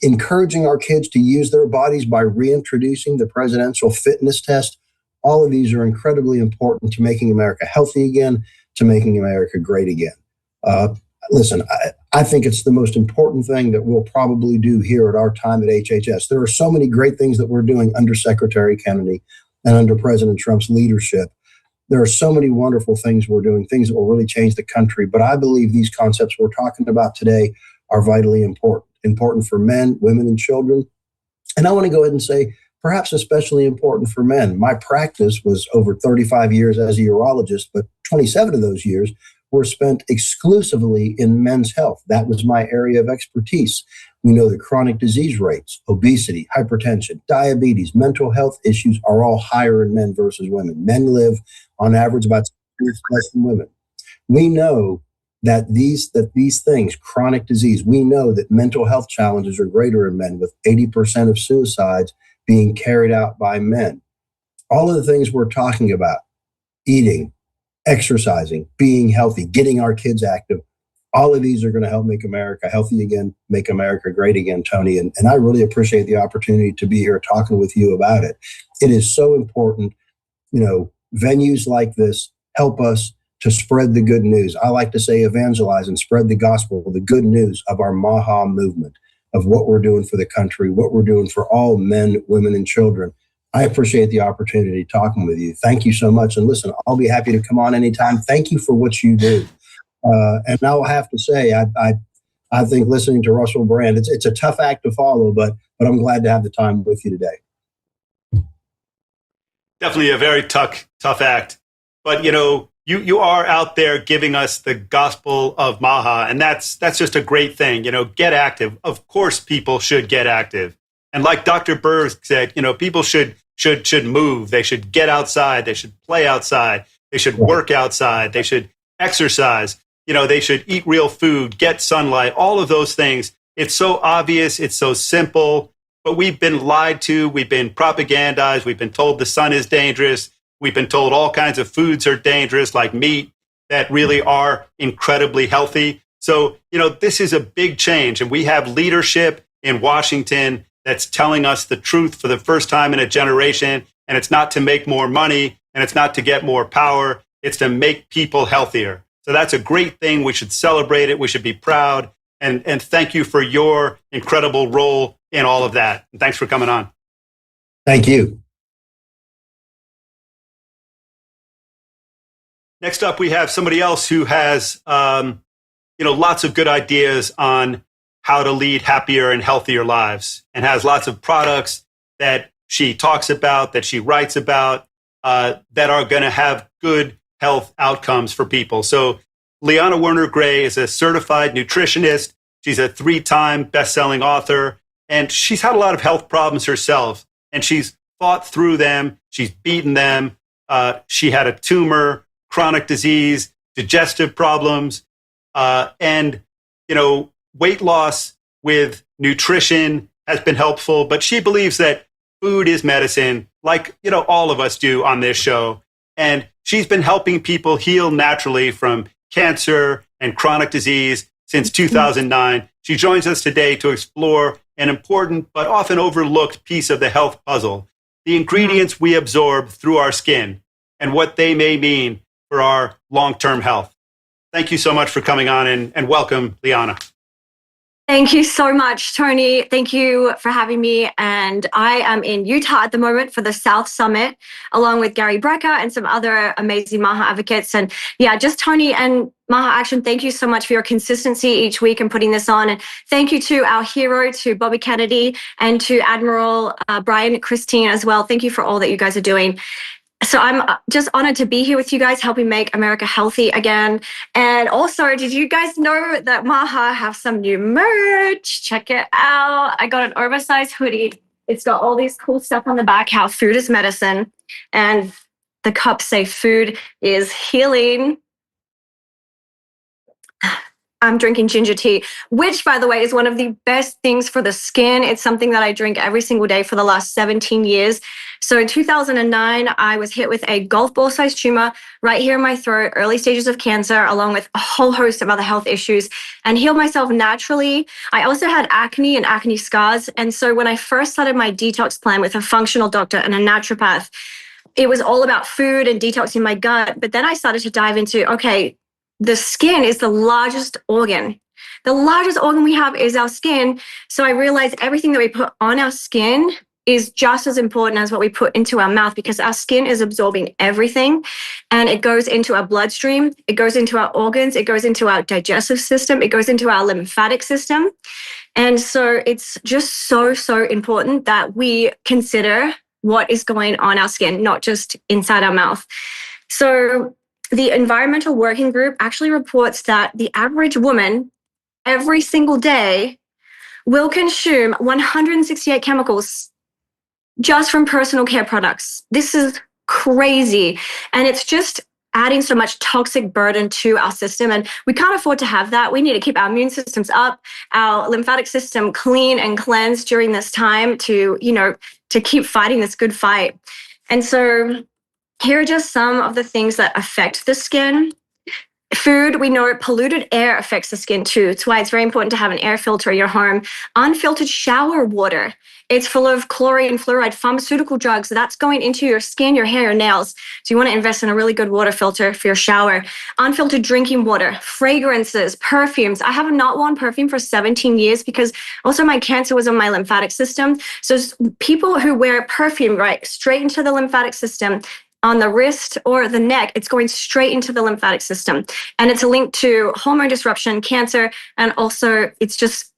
Speaker 11: encouraging our kids to use their bodies by reintroducing the presidential fitness test. All of these are incredibly important to making America healthy again, to making America great again. Listen, I think it's the most important thing that we'll probably do here at our time at HHS. There are so many great things that we're doing under Secretary Kennedy and under President Trump's leadership. There are so many wonderful things we're doing, things that will really change the country. But I believe these concepts we're talking about today are vitally important for men, women, and children. And I want to go ahead and say, perhaps especially important for men. My practice was over 35 years as a urologist, but 27 of those years were spent exclusively in men's health. That was my area of expertise. We know that chronic disease rates, obesity, hypertension, diabetes, mental health issues are all higher in men versus women. Men live on average about 6 years less than women. We know that these things, chronic disease, we know that mental health challenges are greater in men, with 80% of suicides being carried out by men. All of the things we're talking about, eating, exercising, being healthy, getting our kids active, all of these are going to help make America healthy again, make America great again, Tony. And I really appreciate the opportunity to be here talking with you about it. It is so important. Venues like this help us to spread the good news. I like to say evangelize and spread the gospel, the good news of our MAHA movement, of what we're doing for the country, what we're doing for all men, women, and children. I appreciate the opportunity talking with you. Thank you so much. And listen, I'll be happy to come on anytime. Thank you for what you do. And I'll have to say, I think listening to Russell Brand, it's a tough act to follow, but I'm glad to have the time with you today.
Speaker 9: Definitely a very tough act. But, you are out there giving us the gospel of MAHA, and that's just a great thing. Get active. Of course, people should get active. And like Dr. Burr said, people should move. They should get outside. They should play outside. They should work outside. They should exercise. They should eat real food, get sunlight, all of those things. It's so obvious. It's so simple. But we've been lied to. We've been propagandized. We've been told the sun is dangerous. We've been told all kinds of foods are dangerous, like meat, that really are incredibly healthy. So, this is a big change. And we have leadership in Washington that's telling us the truth for the first time in a generation. And it's not to make more money, and it's not to get more power. It's to make people healthier. So that's a great thing. We should celebrate it. We should be proud. And thank you for your incredible role in all of that. And thanks for coming on.
Speaker 11: Thank you.
Speaker 9: Next up, we have somebody else who has, lots of good ideas on how to lead happier and healthier lives, and has lots of products that she talks about, that she writes about, that are going to have good health outcomes for people. So Liana Werner-Gray is a certified nutritionist. She's a 3-time best-selling author, and she's had a lot of health problems herself, and she's fought through them. She's beaten them. She had a tumor, chronic disease, digestive problems, and weight loss with nutrition has been helpful. But she believes that food is medicine, like all of us do on this show. And she's been helping people heal naturally from cancer and chronic disease since 2009. She joins us today to explore an important but often overlooked piece of the health puzzle: the ingredients we absorb through our skin and what they may mean for our long-term health. Thank you so much for coming on, and welcome, Liana.
Speaker 12: Thank you so much, Tony. Thank you for having me. And I am in Utah at the moment for the South Summit, along with Gary Brecker and some other amazing MAHA advocates. And yeah, just Tony and MAHA Action, thank you so much for your consistency each week and putting this on. And thank you to our hero, to Bobby Kennedy, and to Admiral Brian Christine as well. Thank you for all that you guys are doing. So I'm just honored to be here with you guys, helping make America healthy again. And also, did you guys know that MAHA have some new merch? Check it out. I got an oversized hoodie. It's got all these cool stuff on the back, how food is medicine. And the cups say food is healing. I'm drinking ginger tea, which, by the way, is one of the best things for the skin. It's something that I drink every single day for the last 17 years. So in 2009, I was hit with a golf ball-sized tumor right here in my throat, early stages of cancer, along with a whole host of other health issues, and healed myself naturally. I also had acne and acne scars. And so when I first started my detox plan with a functional doctor and a naturopath, it was all about food and detoxing my gut. But then I started to dive into, okay, the skin is the largest organ. The largest organ we have is our skin. So I realized everything that we put on our skin is just as important as what we put into our mouth, because our skin is absorbing everything, and it goes into our bloodstream, it goes into our organs, it goes into our digestive system, it goes into our lymphatic system. And so it's just so important that we consider what is going on our skin, not just inside our mouth. So the Environmental Working Group actually reports that the average woman every single day will consume 168 chemicals just from personal care products. This is crazy. And it's just adding so much toxic burden to our system. And we can't afford to have that. We need to keep our immune systems up, our lymphatic system clean and cleansed during this time to keep fighting this good fight. And so here are just some of the things that affect the skin. Food, we know polluted air affects the skin too. It's why it's very important to have an air filter in your home. Unfiltered shower water. It's full of chlorine, fluoride, pharmaceutical drugs. That's going into your skin, your hair, your nails. So you want to invest in a really good water filter for your shower. Unfiltered drinking water, fragrances, perfumes. I have not worn perfume for 17 years because also my cancer was on my lymphatic system. So people who wear perfume, right, straight into the lymphatic system, on the wrist or the neck, it's going straight into the lymphatic system. And it's linked to hormone disruption, cancer, and also it's just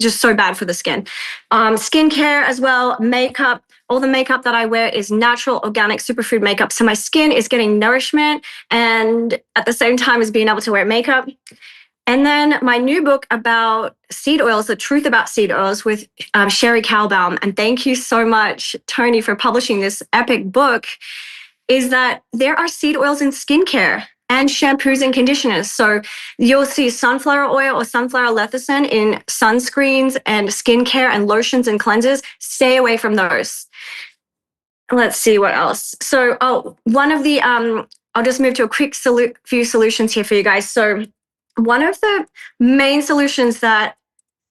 Speaker 12: so bad for the skin. Skincare as well, makeup. All the makeup that I wear is natural, organic, superfood makeup. So my skin is getting nourishment and at the same time as being able to wear makeup. And then my new book about seed oils, The Truth About Seed Oils with Sherry Kalbaum. And thank you so much, Tony, for publishing this epic book, is that there are seed oils in skincare and shampoos and conditioners. So you'll see sunflower oil or sunflower lecithin in sunscreens and skincare and lotions and cleansers. Stay away from those. Let's see what else. So, one of the, I'll just move to a quick few solutions here for you guys. So one of the main solutions that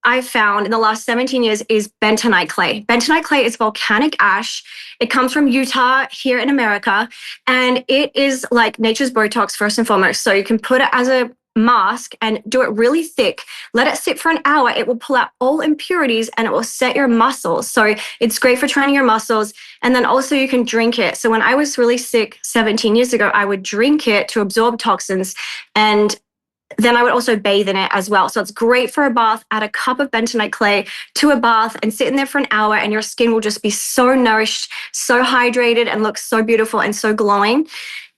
Speaker 12: I've found in the last 17 years is bentonite clay. Bentonite clay is volcanic ash. It comes from Utah here in America, and it is like nature's Botox first and foremost. So you can put it as a mask and do it really thick. Let it sit for an hour. It will pull out all impurities and it will set your muscles. So it's great for training your muscles. And then also you can drink it. So when I was really sick 17 years ago, I would drink it to absorb toxins, and then I would also bathe in it as well. So it's great for a bath. Add a cup of bentonite clay to a bath and sit in there for an hour, and your skin will just be so nourished, so hydrated, and look so beautiful and so glowing.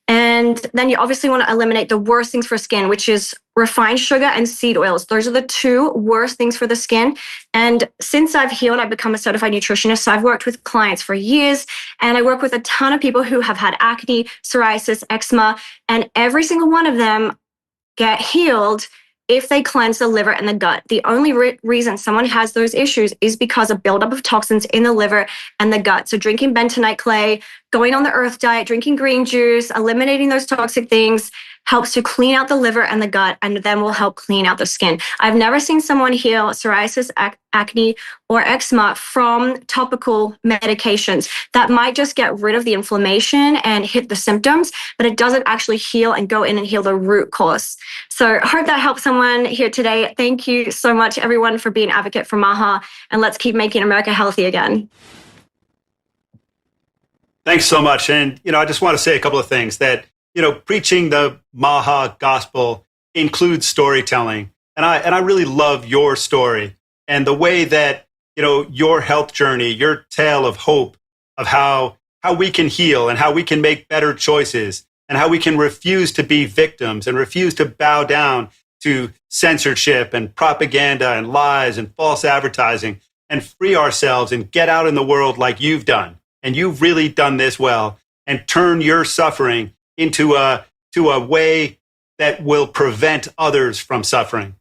Speaker 12: And then you obviously want to eliminate the worst things for skin, which is refined sugar and seed oils. Those are the two worst things for the skin. And since I've healed, I've become a certified nutritionist. So I've worked with clients for years, and I work with a ton of people who have had acne, psoriasis, eczema, and every single one of them get healed if they cleanse the liver and the gut. The only reason someone has those issues is because of buildup of toxins in the liver and the gut. So drinking bentonite clay, going on the earth diet, drinking green juice, eliminating those toxic things helps to clean out the liver and the gut, and then will help clean out the skin. I've never seen someone heal psoriasis, acne, or eczema from topical medications. That might just get rid of the inflammation and hit the symptoms, but it doesn't actually heal and go in and heal the root cause. So I hope that helps someone here today. Thank you so much, everyone, for being an advocate for MAHA, and let's keep making America healthy again.
Speaker 9: Thanks so much. And, I just want to say a couple of things that, preaching the MAHA gospel includes storytelling. And I really love your story and the way that, your health journey, your tale of hope of how we can heal and how we can make better choices and how we can refuse to be victims and refuse to bow down to censorship and propaganda and lies and false advertising, and free ourselves and get out in the world like you've done. And you've really done this well, and turn your suffering into a way that will prevent others from suffering.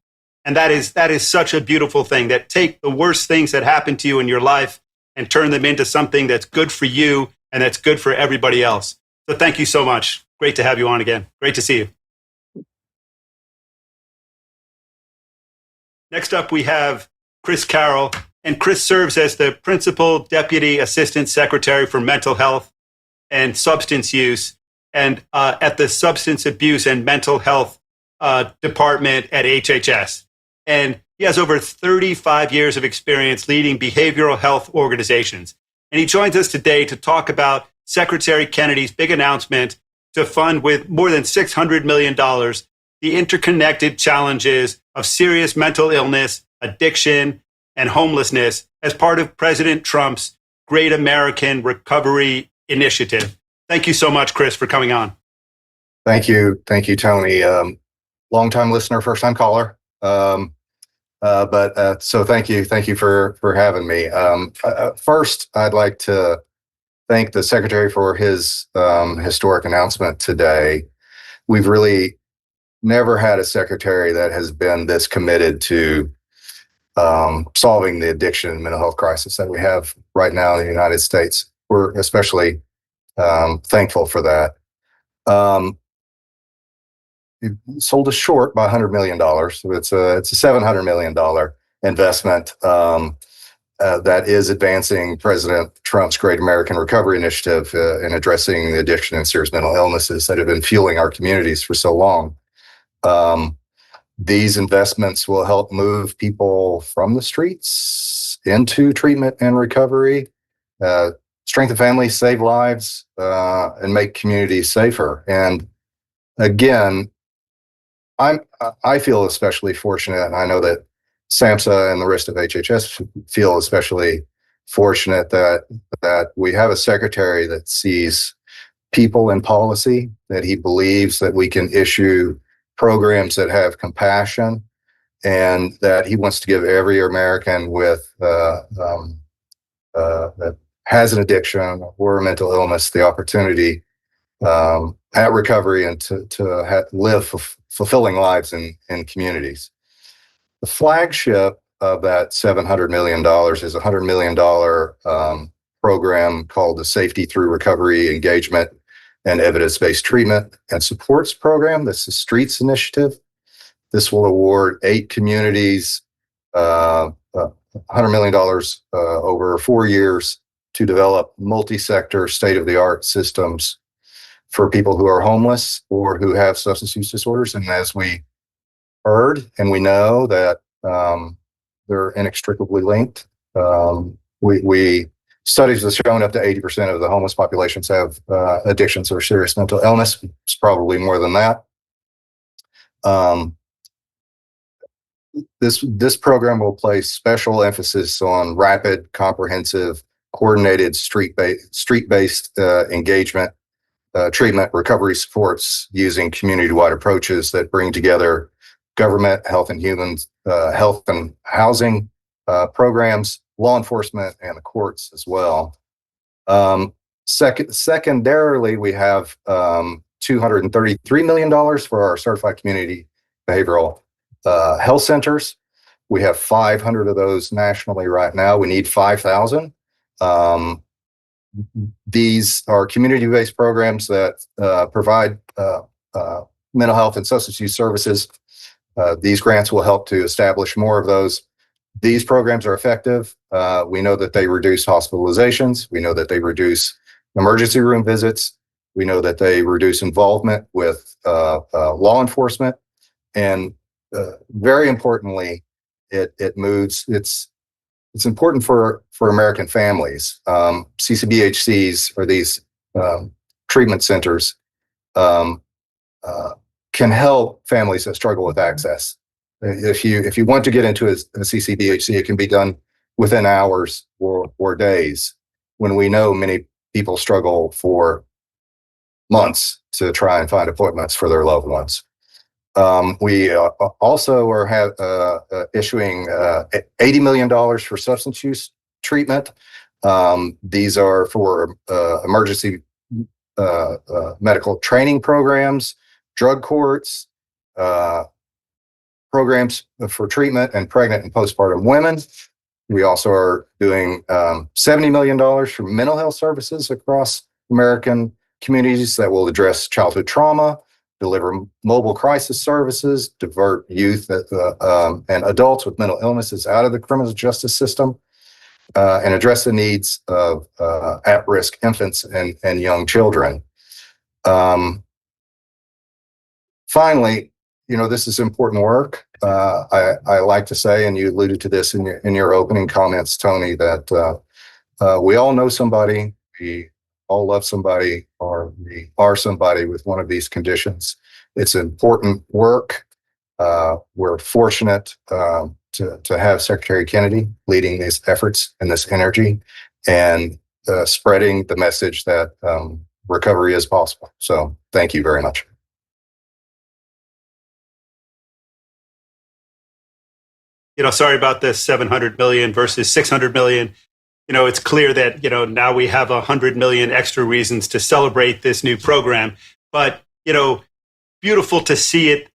Speaker 9: And that is such a beautiful thing, that take the worst things that happen to you in your life and turn them into something that's good for you and that's good for everybody else. So thank you so much. Great to have you on again. Great to see you. Next up, we have Chris Carroll. And Chris serves as the Principal Deputy Assistant Secretary for Mental Health and Substance Use, and at the Substance Abuse and Mental Health Department at HHS. And he has over 35 years of experience leading behavioral health organizations. And he joins us today to talk about Secretary Kennedy's big announcement to fund with more than $600 million the interconnected challenges of serious mental illness, addiction, and homelessness as part of President Trump's Great American Recovery Initiative. Thank you so much, Chris, for coming on.
Speaker 13: Thank you. Thank you, Tony. Long-time listener, first-time caller. So thank you. Thank you for having me. First, I'd like to thank the Secretary for his historic announcement today. We've really never had a secretary that has been this committed to solving the addiction and mental health crisis that we have right now in the United States. We're especially thankful for that. It sold us short by $100 million. So it's a $700 million investment that is advancing President Trump's Great American Recovery Initiative in addressing the addiction and serious mental illnesses that have been fueling our communities for so long. These investments will help move people from the streets into treatment and recovery, strengthen families, save lives, and make communities safer. And again, I feel especially fortunate, and I know that SAMHSA and the rest of HHS feel especially fortunate that we have a secretary that sees people in policy, that he believes that we can issue programs that have compassion, and that he wants to give every American with that has an addiction or a mental illness the opportunity at recovery and to live fulfilling lives in communities. The flagship of that $700 million is a $100 million program called the Safety Through Recovery Engagement and Evidence-Based Treatment and Supports Program. This is STREETS Initiative. This will award 8 communities $100 million over 4 years to develop multi-sector state-of-the-art systems for people who are homeless or who have substance use disorders. And as we heard, and we know that they're inextricably linked. Studies have shown up to 80% of the homeless populations have addictions or serious mental illness. It's probably more than that. This program will place special emphasis on rapid, comprehensive, coordinated street-based engagement, treatment, recovery supports using community-wide approaches that bring together government, health and housing programs, law enforcement, and the courts as well. Secondarily, we have $233 million for our certified community behavioral health centers. We have 500 of those nationally right now. We need 5,000. These are community-based programs that provide mental health and substance use services. These grants will help to establish more of those. These programs are effective. We know that they reduce hospitalizations. We know that they reduce emergency room visits. We know that they reduce involvement with law enforcement. And very importantly, it's important for American families. CCBHCs, or these treatment centers, can help families that struggle with access. If you want to get into a CCBHC, it can be done within hours or days, when we know many people struggle for months to try and find appointments for their loved ones. We also are issuing $80 million for substance use treatment. These are for emergency medical training programs, drug courts, programs for treatment and pregnant and postpartum women. We also are doing $70 million for mental health services across American communities that will address childhood trauma, deliver mobile crisis services, divert youth and adults with mental illnesses out of the criminal justice system, and address the needs of at-risk infants and young children. Finally, this is important work. I like to say, and you alluded to this in your opening comments, Tony, that we all know somebody, we all love somebody, or we are somebody with one of these conditions. It's important work. We're fortunate to have Secretary Kennedy leading these efforts and this energy, and spreading the message that recovery is possible. So thank you very much.
Speaker 9: Sorry about this 700 million versus 600 million. It's clear that, now we have 100 million extra reasons to celebrate this new program. But, beautiful to see it,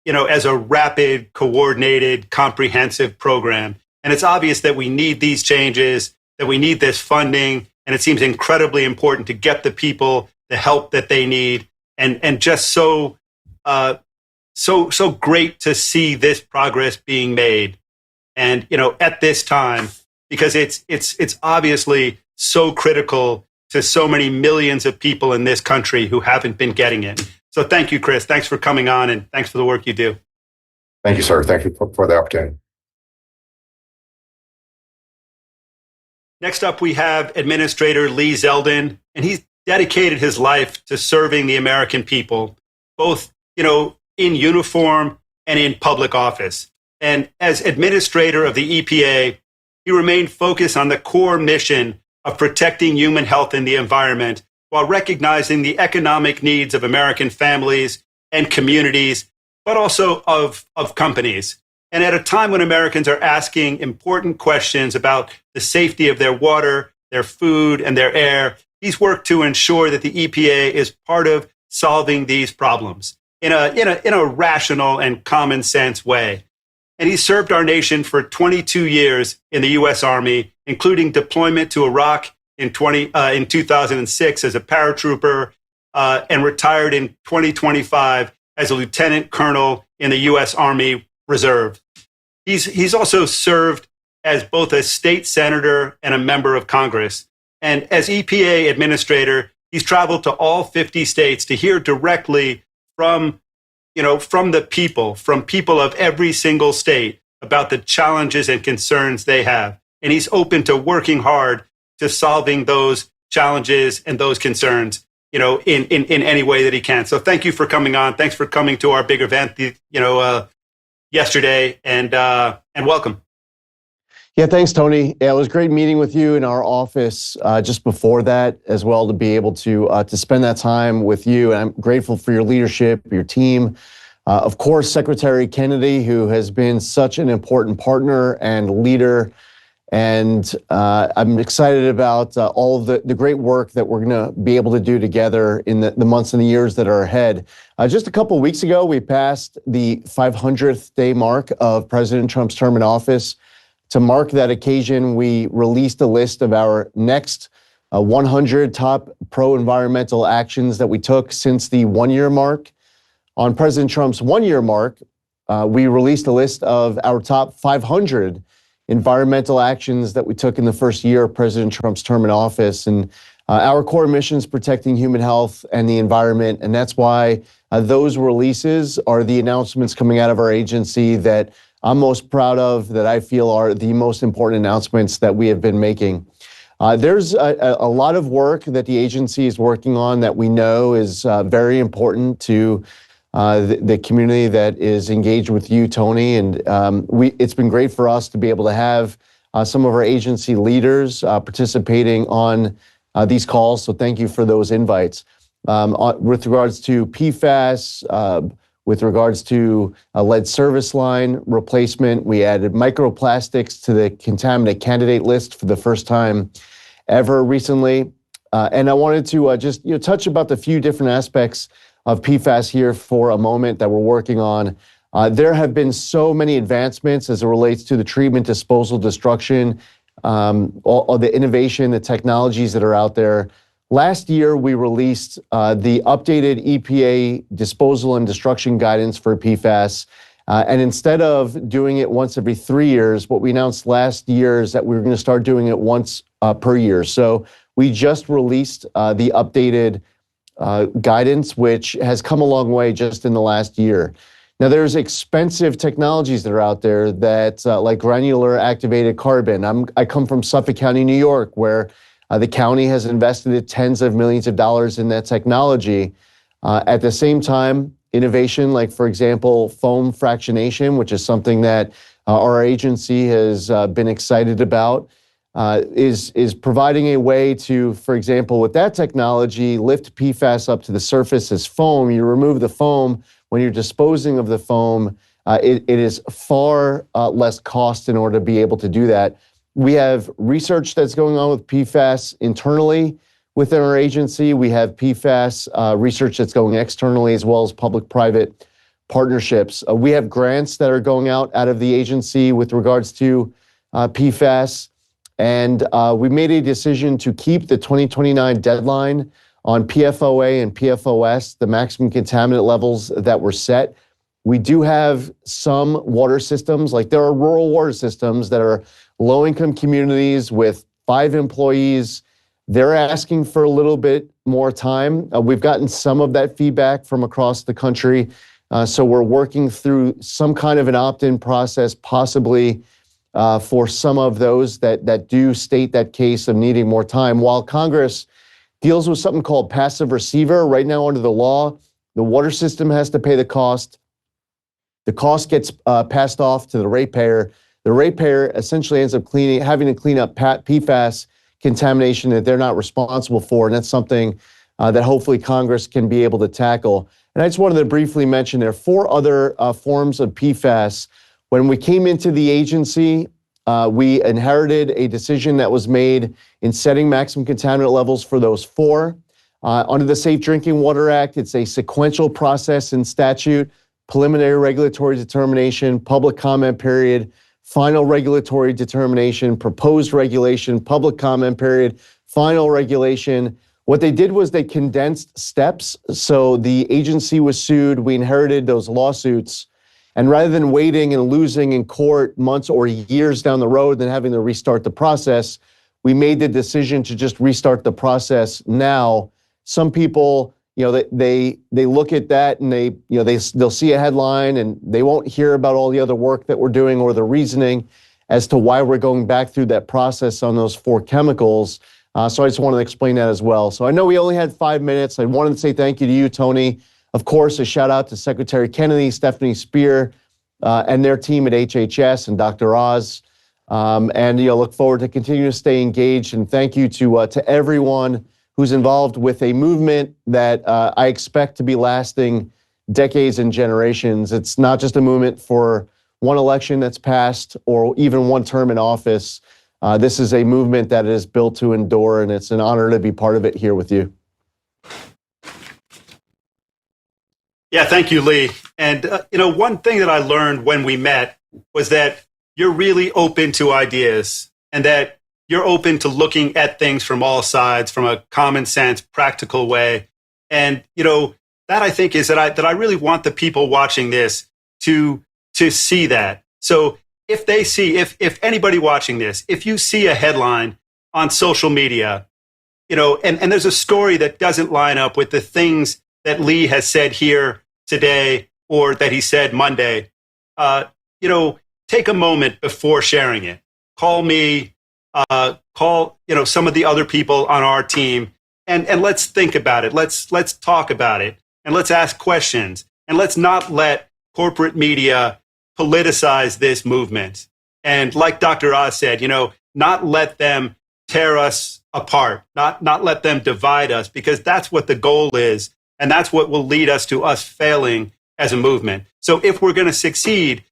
Speaker 9: as a rapid, coordinated, comprehensive program. And it's obvious that we need these changes, that we need this funding. And it seems incredibly important to get the people the help that they need. And just so great to see this progress being made. And, at this time, because it's obviously so critical to so many millions of people in this country who haven't been getting it. So thank you, Chris. Thanks for coming on, and thanks for the work you do.
Speaker 13: Thank you, sir. Thank you for the opportunity.
Speaker 9: Next up, we have Administrator Lee Zeldin, and he's dedicated his life to serving the American people, both, in uniform and in public office. And as administrator of the EPA, he remained focused on the core mission of protecting human health and the environment, while recognizing the economic needs of American families and communities, but also of companies. And at a time when Americans are asking important questions about the safety of their water, their food, and their air, he's worked to ensure that the EPA is part of solving these problems in a rational and common sense way. And he served our nation for 22 years in the U.S. Army, including deployment to Iraq in 2006 as a paratrooper, and retired in 2025 as a lieutenant colonel in the U.S. Army Reserve. He's also served as both a state senator and a member of Congress. And as EPA Administrator, he's traveled to all 50 states to hear directly from the people, from people of every single state about the challenges and concerns they have. And he's open to working hard to solving those challenges and those concerns, in any way that he can. So thank you for coming on. Thanks for coming to our big event, yesterday, and welcome.
Speaker 14: Yeah, thanks, Tony. Yeah, it was great meeting with you in our office just before that as well, to be able to spend that time with you. And I'm grateful for your leadership, your team. Of course, Secretary Kennedy, who has been such an important partner and leader. And I'm excited about all of the great work that we're going to be able to do together in the months and the years that are ahead. Just a couple of weeks ago, we passed the 500th day mark of President Trump's term in office. To mark that occasion, we released a list of our next 100 top pro-environmental actions that we took since the one-year mark. On President Trump's one-year mark, we released a list of our top 500 environmental actions that we took in the first year of President Trump's term in office. And our core mission is protecting human health and the environment. And that's why those releases are the announcements coming out of our agency that I'm most proud of, that I feel are the most important announcements that we have been making. There's a lot of work that the agency is working on that we know is very important to the community that is engaged with you, Tony. And it's been great for us to be able to have some of our agency leaders participating on these calls. So thank you for those invites. With regards to PFAS, with regards to a lead service line replacement, we added microplastics to the contaminant candidate list for the first time ever recently. And I wanted to just touch about the few different aspects of PFAS here for a moment that we're working on. There have been so many advancements as it relates to the treatment, disposal, destruction, all the innovation, the technologies that are out there. Last year, we released the updated EPA disposal and destruction guidance for PFAS. And instead of doing it once every 3 years, what we announced last year is that we were going to start doing it once per year. So we just released the updated guidance, which has come a long way just in the last year. Now, there's expensive technologies that are out there that like granular activated carbon. I come from Suffolk County, New York, where the county has invested tens of millions of dollars in that technology. At the same time, innovation like, for example, foam fractionation, which is something that our agency has been excited about, is providing a way to, for example, with that technology, lift PFAS up to the surface as foam. You remove the foam. When you're disposing of the foam, it is far less cost in order to be able to do that. We have research that's going on with PFAS internally within our agency. We have PFAS research that's going externally, as well as public-private partnerships. We have grants that are going out of the agency with regards to PFAS. And we made a decision to keep the 2029 deadline on PFOA and PFOS, the maximum contaminant levels that were set. We do have some water systems, like there are rural water systems that are low-income communities with 5 employees. They're asking for a little bit more time. We've gotten some of that feedback from across the country. So we're working through some kind of an opt-in process, possibly for some of those that do state that case of needing more time. While Congress deals with something called passive receiver, right now under the law, the water system has to pay the cost. The cost gets passed off to the ratepayer. The ratepayer essentially ends up having to clean up PFAS contamination that they're not responsible for, and that's something that hopefully Congress can be able to tackle. And I just wanted to briefly mention there are 4 other forms of PFAS. When we came into the agency, we inherited a decision that was made in setting maximum contaminant levels for those 4. Under the Safe Drinking Water Act, it's a sequential process in statute: preliminary regulatory determination, public comment period, final regulatory determination, proposed regulation, public comment period, final regulation. What they did was they condensed steps. So the agency was sued. We inherited those lawsuits. And rather than waiting and losing in court months or years down the road and having to restart the process, we made the decision to just restart the process now. Some people, they look at that and they'll see a headline and they won't hear about all the other work that we're doing or the reasoning as to why we're going back through that process on those 4 chemicals. So I just wanted to explain that as well. So I know we only had 5 minutes. I wanted to say thank you to you, Tony. Of course, a shout out to Secretary Kennedy, Stephanie Spear, and their team at HHS and Dr. Oz. And look forward to continuing to stay engaged. And thank you to everyone who's involved with a movement that I expect to be lasting decades and generations. It's not just a movement for one election that's passed or even one term in office. This is a movement that is built to endure, and it's an honor to be part of it here with you.
Speaker 9: Yeah, thank you, Lee. And, one thing that I learned when we met was that you're really open to ideas and that you're open to looking at things from all sides, from a common sense, practical way. And, that I think is that I really want the people watching this to see that. So if anybody watching this, if you see a headline on social media, and there's a story that doesn't line up with the things that Lee has said here today or that he said Monday, take a moment before sharing it. Call me, call some of the other people on our team, and let's think about it. Let's talk about it, and let's ask questions, and let's not let corporate media politicize this movement. And like Dr. Oz said, not let them tear us apart, not let them divide us, because that's what the goal is. And that's what will lead us to us failing as a movement. So if we're going to succeed,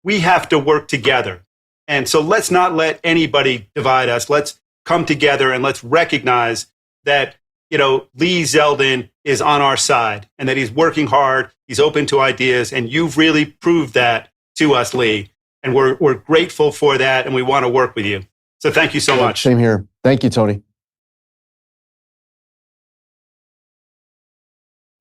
Speaker 9: we have to work together. And so let's not let anybody divide us. Let's come together and let's recognize that, Lee Zeldin is on our side and that he's working hard. He's open to ideas. And you've really proved that to us, Lee. And we're grateful for that. And we want to work with you. So thank you so much.
Speaker 14: Same here. Thank you, Tony.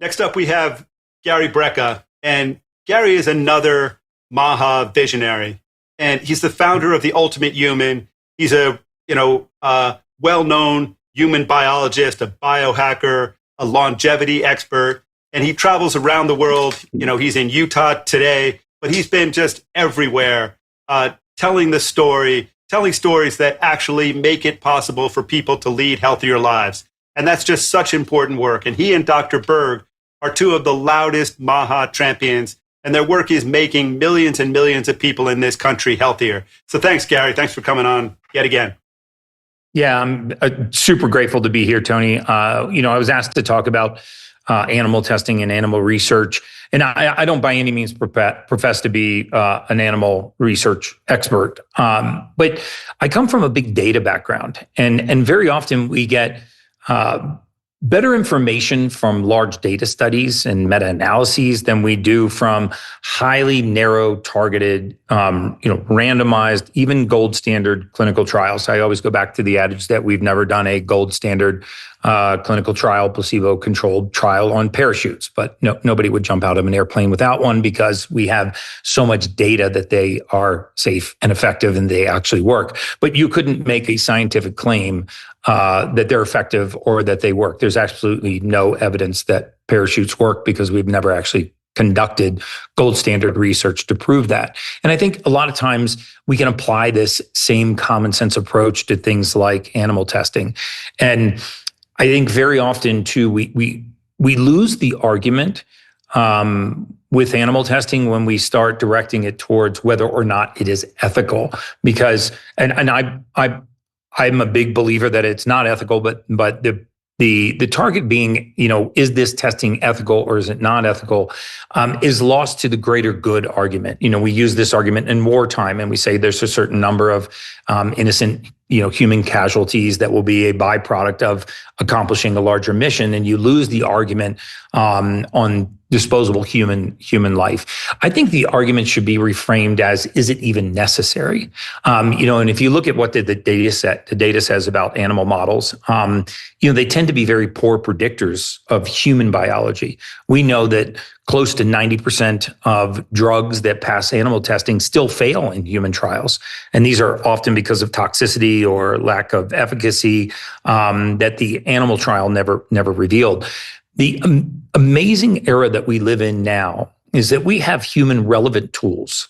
Speaker 9: Next up, we have Gary Brecka, and Gary is another MAHA visionary, and he's the founder of The Ultimate Human. He's a well-known human biologist, a biohacker, a longevity expert, and he travels around the world. He's in Utah today, but he's been just everywhere, telling stories that actually make it possible for people to lead healthier lives. And that's just such important work. And he and Dr. Berg are 2 of the loudest MAHA champions, and their work is making millions and millions of people in this country healthier. So thanks, Gary. Thanks for coming on yet again.
Speaker 15: Yeah, I'm super grateful to be here, Tony. I was asked to talk about animal testing and animal research, and I don't by any means profess to be an animal research expert, but I come from a big data background, and very often we get better information from large data studies and meta-analyses than we do from highly narrow, targeted, randomized, even gold standard clinical trials. I always go back to the adage that we've never done a gold standard clinical trial, placebo-controlled trial on parachutes, but nobody would jump out of an airplane without one because we have so much data that they are safe and effective and they actually work. But you couldn't make a scientific claim that they're effective or that they work. There's absolutely no evidence that parachutes work because we've never actually conducted gold standard research to prove that. And I think a lot of times we can apply this same common sense approach to things like animal testing. And I think very often too, we lose the argument with animal testing when we start directing it towards whether or not it is ethical. Because, and I'm a big believer that it's not ethical, but the target being, is this testing ethical or is it not ethical, is lost to the greater good argument. We use this argument in wartime and we say there's a certain number of innocent, human casualties that will be a byproduct of accomplishing a larger mission. And you lose the argument on disposable human life. I think the argument should be reframed as, is it even necessary? And if you look at what the data says about animal models, they tend to be very poor predictors of human biology. We know that close to 90% of drugs that pass animal testing still fail in human trials. And these are often because of toxicity or lack of efficacy that the animal trial never revealed. The amazing era that we live in now is that we have human relevant tools.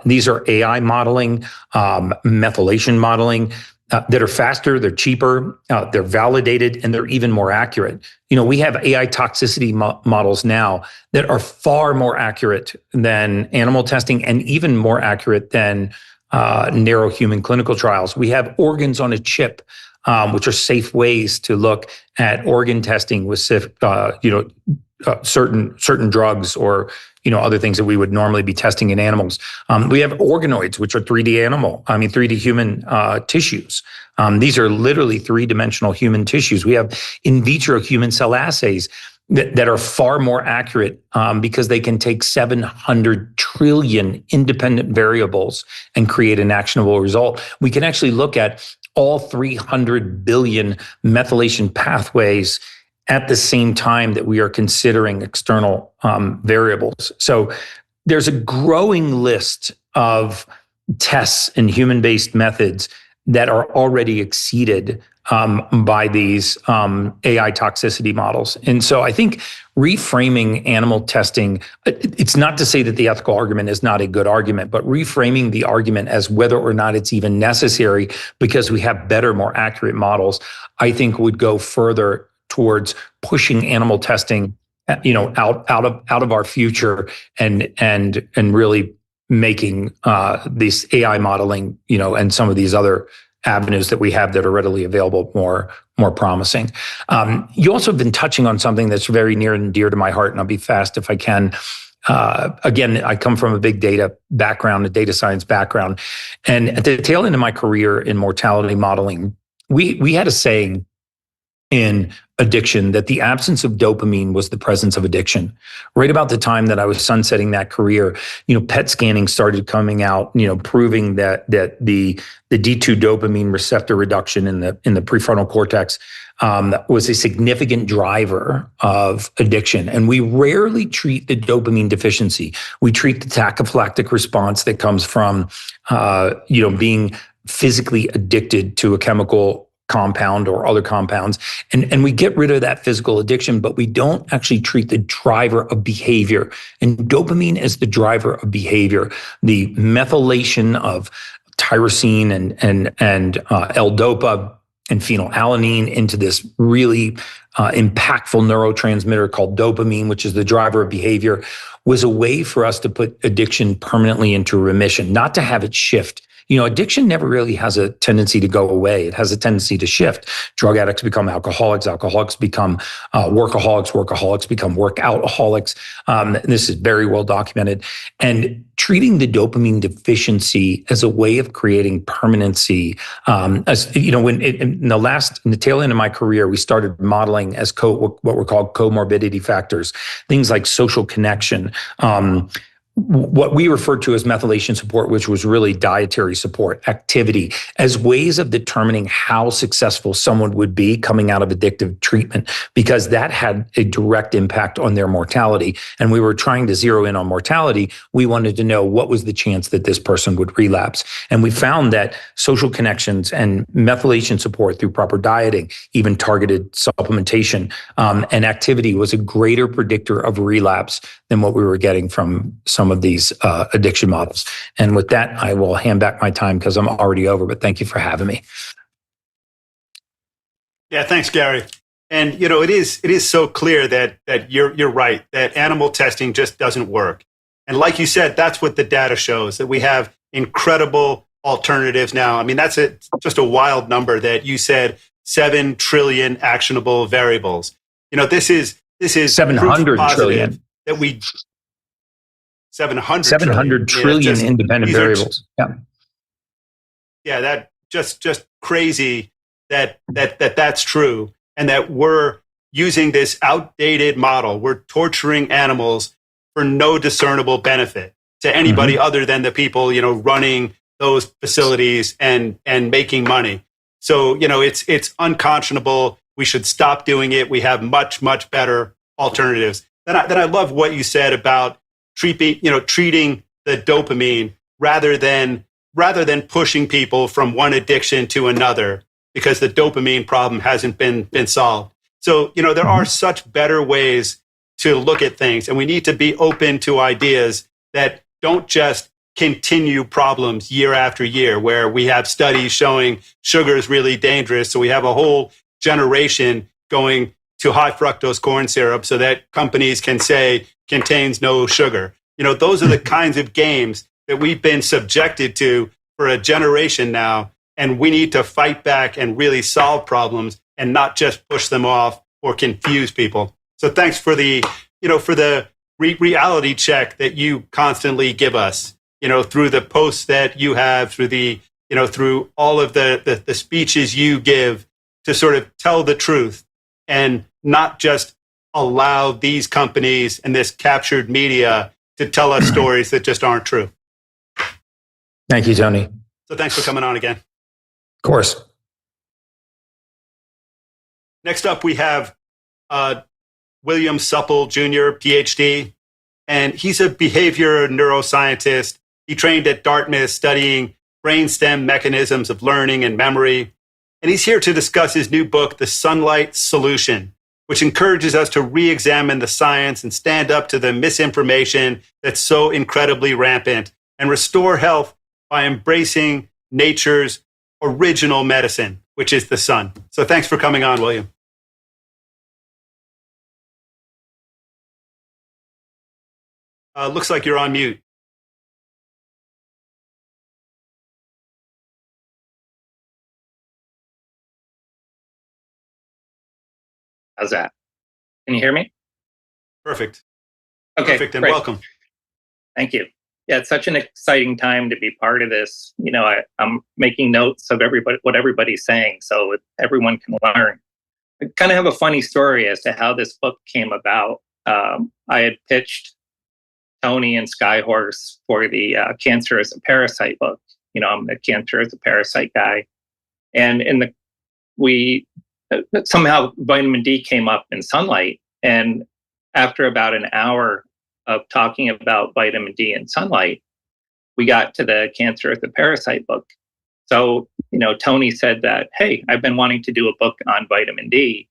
Speaker 15: These are AI modeling, methylation modeling, that are faster, they're cheaper, they're validated, and they're even more accurate. We have AI toxicity models now that are far more accurate than animal testing and even more accurate than narrow human clinical trials. We have organs on a chip, which are safe ways to look at organ testing with certain drugs or other things that we would normally be testing in animals. We have organoids, which are 3D human tissues. These are literally three-dimensional human tissues. We have in vitro human cell assays that are far more accurate because they can take 700 trillion independent variables and create an actionable result. We can actually look at all 300 billion methylation pathways at the same time that we are considering external variables. So there's a growing list of tests and human-based methods that are already exceeded by these AI toxicity models. And so I think reframing animal testing, it's not to say that the ethical argument is not a good argument, but reframing the argument as whether or not it's even necessary because we have better, more accurate models, I think would go further towards pushing animal testing, out of our future and really making this AI modeling, and some of these other avenues that we have that are readily available more promising. You also have been touching on something that's very near and dear to my heart, and I'll be fast if I can. Again, I come from a big data background, a data science background, and at the tail end of my career in mortality modeling, we had a saying in addiction that the absence of dopamine was the presence of addiction. Right about the time that I was sunsetting that career, PET scanning started coming out, proving that the D2 dopamine receptor reduction in the prefrontal cortex was a significant driver of addiction. And we rarely treat the dopamine deficiency. We treat the tachyphylactic response that comes from being physically addicted to a chemical compound or other compounds. And we get rid of that physical addiction, but we don't actually treat the driver of behavior. And dopamine is the driver of behavior. The methylation of tyrosine and L-dopa and phenylalanine into this really impactful neurotransmitter called dopamine, which is the driver of behavior, was a way for us to put addiction permanently into remission, not to have it shift. Addiction never really has a tendency to go away. It has a tendency to shift. Drug addicts become alcoholics. Alcoholics become workaholics. Workaholics become workoutaholics. This is very well documented. And treating the dopamine deficiency as a way of creating permanency. In the tail end of my career, we started modeling as what were called comorbidity factors, things like social connection, what we referred to as methylation support, which was really dietary support, activity, as ways of determining how successful someone would be coming out of addictive treatment, because that had a direct impact on their mortality. And we were trying to zero in on mortality. We wanted to know what was the chance that this person would relapse. And we found that social connections and methylation support through proper dieting, even targeted supplementation, and activity was a greater predictor of relapse than what we were getting from some of these addiction models. And with that, I will hand back my time because I'm already over, but thank you for having me.
Speaker 9: Yeah, thanks, Gary. And it is so clear that you're right, that animal testing just doesn't work. And like you said, that's what the data shows, that we have incredible alternatives now. I mean, that's just a wild number that you said, 7 trillion actionable variables. This is
Speaker 15: 700 trillion.
Speaker 9: That we 700
Speaker 15: trillion independent variables.
Speaker 9: Yeah, that just crazy that that's true, and that we're using this outdated model. We're torturing animals for no discernible benefit to anybody other than the people, running those facilities and making money. So, it's unconscionable. We should stop doing it. We have much, much better alternatives. Then I love what you said about treating the dopamine rather than pushing people from one addiction to another, because the dopamine problem hasn't been solved. So, there are such better ways to look at things, and we need to be open to ideas that don't just continue problems year after year, where we have studies showing sugar is really dangerous. So we have a whole generation going to high fructose corn syrup so that companies can say contains no sugar. Those are the kinds of games that we've been subjected to for a generation now. And we need to fight back and really solve problems and not just push them off or confuse people. So thanks for the reality check that you constantly give us, through the posts that you have, through all of the speeches you give to sort of tell the truth and not just allow these companies and this captured media to tell us stories that just aren't true.
Speaker 15: Thank you, Tony.
Speaker 9: So thanks for coming on again.
Speaker 15: Of course.
Speaker 9: Next up, we have William Supple Jr., PhD, and he's a behavior neuroscientist. He trained at Dartmouth studying brainstem mechanisms of learning and memory. And he's here to discuss his new book, The Sunlight Solution, which encourages us to re-examine the science and stand up to the misinformation that's so incredibly rampant and restore health by embracing nature's original medicine, which is the sun. So thanks for coming on, William. Looks like you're on mute.
Speaker 16: How's that? Can you hear me?
Speaker 9: Perfect.
Speaker 16: Okay,
Speaker 9: perfect, and
Speaker 16: great.
Speaker 9: Welcome.
Speaker 16: Thank you. Yeah, it's such an exciting time to be part of this. I'm making notes of what everybody's saying so everyone can learn. I kind of have a funny story as to how this book came about. I had pitched Tony and Skyhorse for the Cancer as a Parasite book. I'm the Cancer as a Parasite guy. And somehow vitamin D came up in sunlight. And after about an hour of talking about vitamin D and sunlight, we got to the Cancer as a Parasite book. So, Tony said that, hey, I've been wanting to do a book on vitamin D,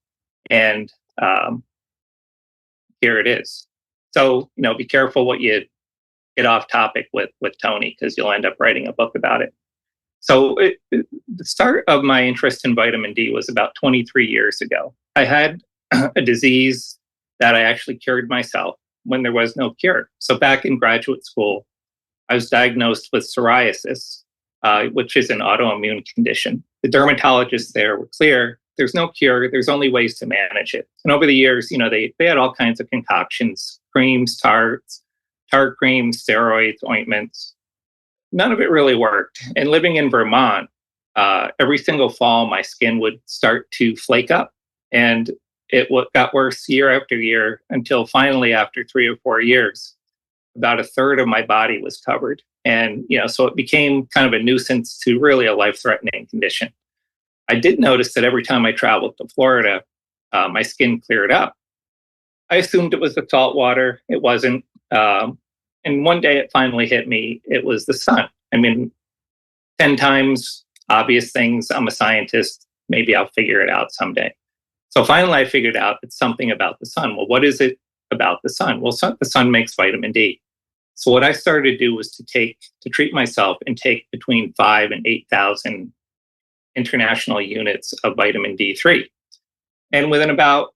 Speaker 16: and here it is. So, be careful what you get off topic with Tony, because you'll end up writing a book about it. So the start of my interest in vitamin D was about 23 years ago. I had a disease that I actually cured myself when there was no cure. So back in graduate school, I was diagnosed with psoriasis, which is an autoimmune condition. The dermatologists there were clear, there's no cure, there's only ways to manage it. And over the years, they had all kinds of concoctions, creams, tar creams, steroids, ointments. None of it really worked. And living in Vermont, every single fall, my skin would start to flake up. And it got worse year after year until finally, after 3 or 4 years, about a third of my body was covered. And, so it became kind of a nuisance to really a life-threatening condition. I did notice that every time I traveled to Florida, my skin cleared up. I assumed it was the salt water. It wasn't. And one day it finally hit me. It was the sun. 10 times obvious things. I'm a scientist. Maybe I'll figure it out someday. So finally I figured out it's something about the sun. Well, what is it about the sun? Well, the sun makes vitamin D. So what I started to do was to treat myself and take between 5,000 and 8,000 international units of vitamin D3. And within about,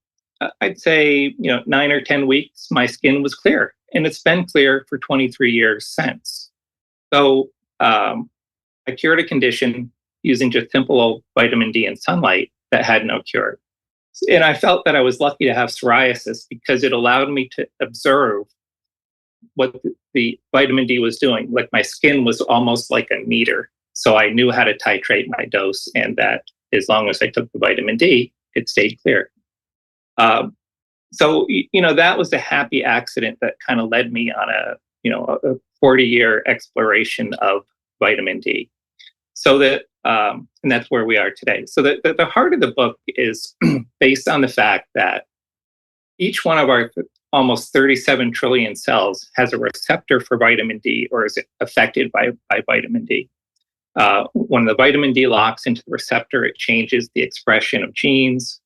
Speaker 16: I'd say, 9 or 10 weeks, my skin was clear. And it's been clear for 23 years since. So I cured a condition using just simple old vitamin D and sunlight that had no cure. And I felt that I was lucky to have psoriasis because it allowed me to observe what the vitamin D was doing. Like my skin was almost like a meter. So I knew how to titrate my dose, and that as long as I took the vitamin D, it stayed clear. So, that was a happy accident that kind of led me on a 40-year exploration of vitamin D. So that, and that's where we are today. So the heart of the book is based on the fact that each one of our almost 37 trillion cells has a receptor for vitamin D or is affected by vitamin D. When the vitamin D locks into the receptor, it changes the expression of genes.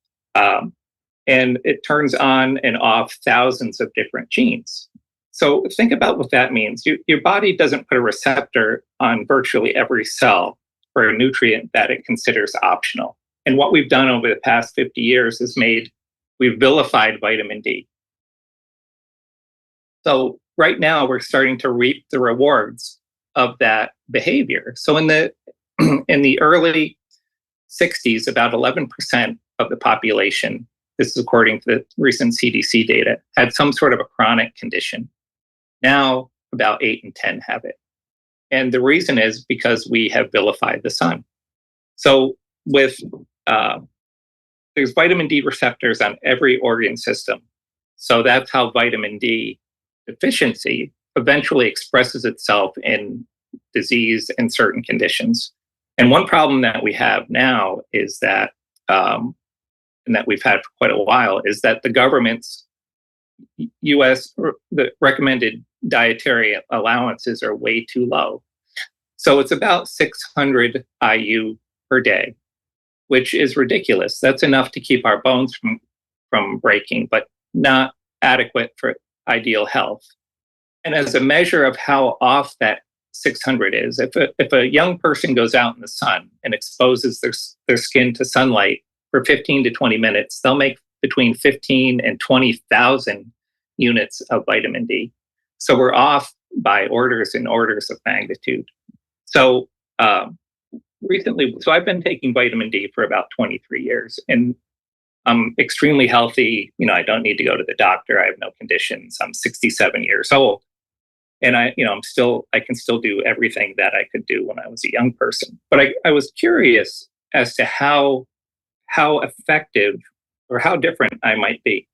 Speaker 16: And it turns on and off thousands of different genes. So think about what that means. Your body doesn't put a receptor on virtually every cell for a nutrient that it considers optional. And what we've done over the past 50 years is we've vilified vitamin D. So right now we're starting to reap the rewards of that behavior. So in the early 60s, about 11% of the population, this is according to the recent CDC data, had some sort of a chronic condition. Now, about 8 in 10 have it. And the reason is because we have vilified the sun. So there's vitamin D receptors on every organ system. So that's how vitamin D deficiency eventually expresses itself in disease and certain conditions. And one problem that we have now is that, and that we've had for quite a while, is that the government's the recommended dietary allowances are way too low. So it's about 600 IU per day, which is ridiculous. That's enough to keep our bones from breaking, but not adequate for ideal health. And as a measure of how off that 600 is, if a young person goes out in the sun and exposes their skin to sunlight for 15 to 20 minutes, they'll make between 15 and 20,000 units of vitamin D. So we're off by orders and orders of magnitude. So recently, I've been taking vitamin D for about 23 years, and I'm extremely healthy. I don't need to go to the doctor. I have no conditions. I'm 67 years old. And I can still do everything that I could do when I was a young person. But I was curious as to how effective or how different I might be.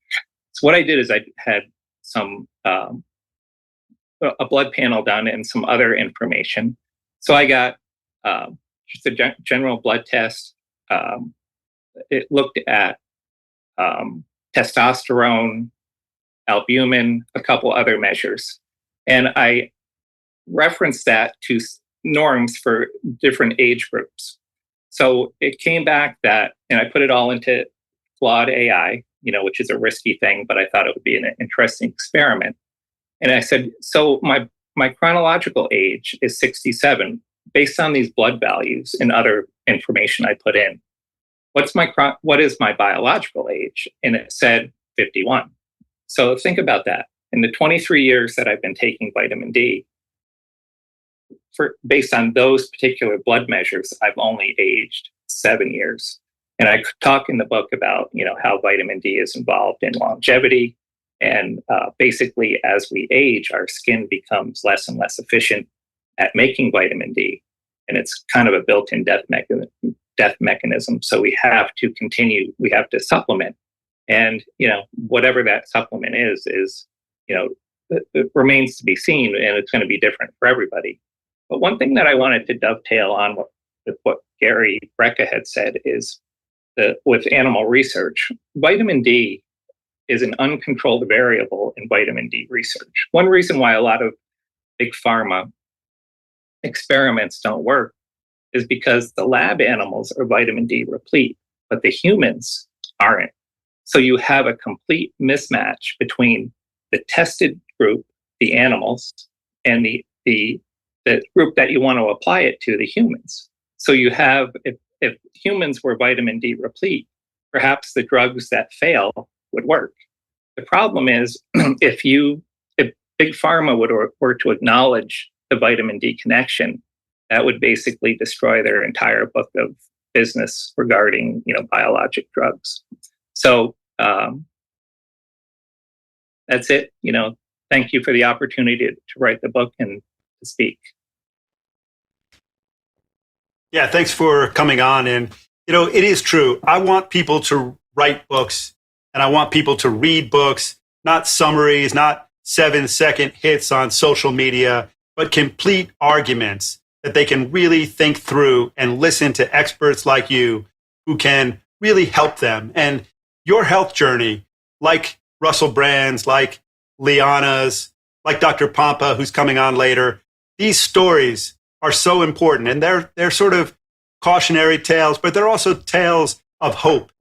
Speaker 16: So what I did is I had some a blood panel done and some other information. So I got just a general blood test. It looked at testosterone, albumin, a couple other measures. And I referenced that to norms for different age groups. So it came back that, and I put it all into flawed AI, which is a risky thing, but I thought it would be an interesting experiment. And I said, so my chronological age is 67, based on these blood values and other information I put in. What is my biological age? And it said 51. So think about that. In the 23 years that I've been taking vitamin D, based on those particular blood measures, I've only aged 7 years. And I talk in the book about, how vitamin D is involved in longevity. And basically, as we age, our skin becomes less and less efficient at making vitamin D. And it's kind of a built-in death mechanism. So we have to supplement. And, whatever that supplement is, it remains to be seen, and it's going to be different for everybody. But one thing that I wanted to dovetail on with what Gary Brecka had said is that with animal research, vitamin D is an uncontrolled variable in vitamin D research. One reason why a lot of big pharma experiments don't work is because the lab animals are vitamin D replete, but the humans aren't. So you have a complete mismatch between the tested group, the animals, and the group that you want to apply it to, the humans. So you have, if humans were vitamin D replete, perhaps the drugs that fail would work. The problem is if big pharma were to acknowledge the vitamin D connection, that would basically destroy their entire book of business regarding, biologic drugs. So that's it. Thank you for the opportunity to write the book and to speak.
Speaker 9: Yeah, thanks for coming on. And, it is true. I want people to write books And I want people to read books, not summaries, not 7-second hits on social media, but complete arguments that they can really think through and listen to experts like you who can really help them. And your health journey, like Russell Brand's, like Liana's, like Dr. Pompa, who's coming on later, these stories are so important. And they're sort of cautionary tales, but they're also tales of hope.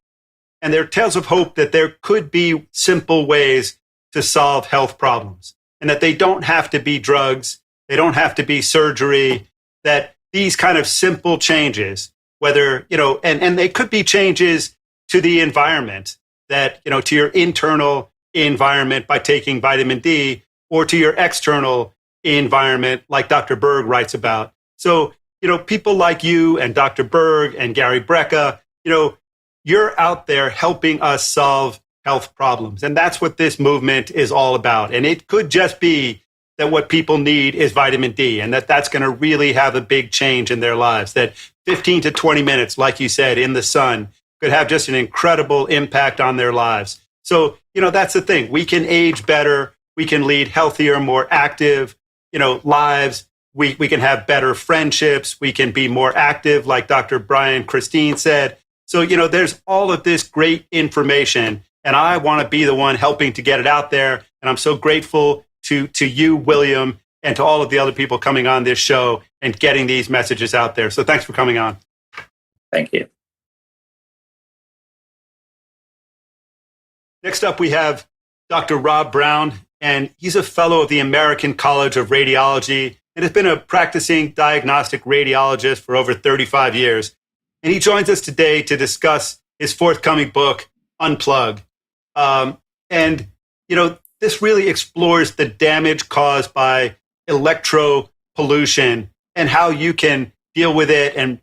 Speaker 9: And they're tales of hope that there could be simple ways to solve health problems, and that they don't have to be drugs, they don't have to be surgery, that these kind of simple changes, whether, and they could be changes to the environment, that, to your internal environment by taking vitamin D, or to your external environment, like Dr. Berg writes about. So, people like you and Dr. Berg and Gary Brecka, you're out there helping us solve health problems. And that's what this movement is all about. And it could just be that what people need is vitamin D, and that's going to really have a big change in their lives. That 15 to 20 minutes, like you said, in the sun could have just an incredible impact on their lives. So, that's the thing. We can age better. We can lead healthier, more active, lives. We can have better friendships. We can be more active, like Dr. Brian Christine said. So, there's all of this great information, and I want to be the one helping to get it out there. And I'm so grateful to you, William, and to all of the other people coming on this show and getting these messages out there. So thanks for coming on.
Speaker 16: Thank you.
Speaker 9: Next up, we have Dr. Rob Brown, and he's a fellow of the American College of Radiology and has been a practicing diagnostic radiologist for over 35 years. And he joins us today to discuss his forthcoming book, Unplug. This really explores the damage caused by electro pollution and how you can deal with it and,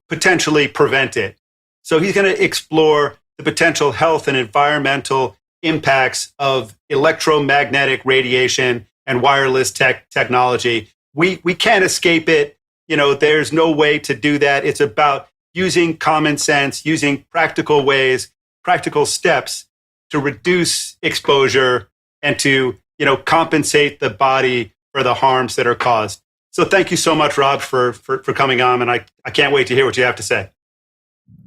Speaker 9: potentially prevent it. So he's going to explore the potential health and environmental impacts of electromagnetic radiation and wireless technology. We can't escape it. There's no way to do that. It's about using common sense, using practical ways, practical steps to reduce exposure and to, compensate the body for the harms that are caused. So thank you so much, Rob, for coming on, and I can't wait to hear what you have to say.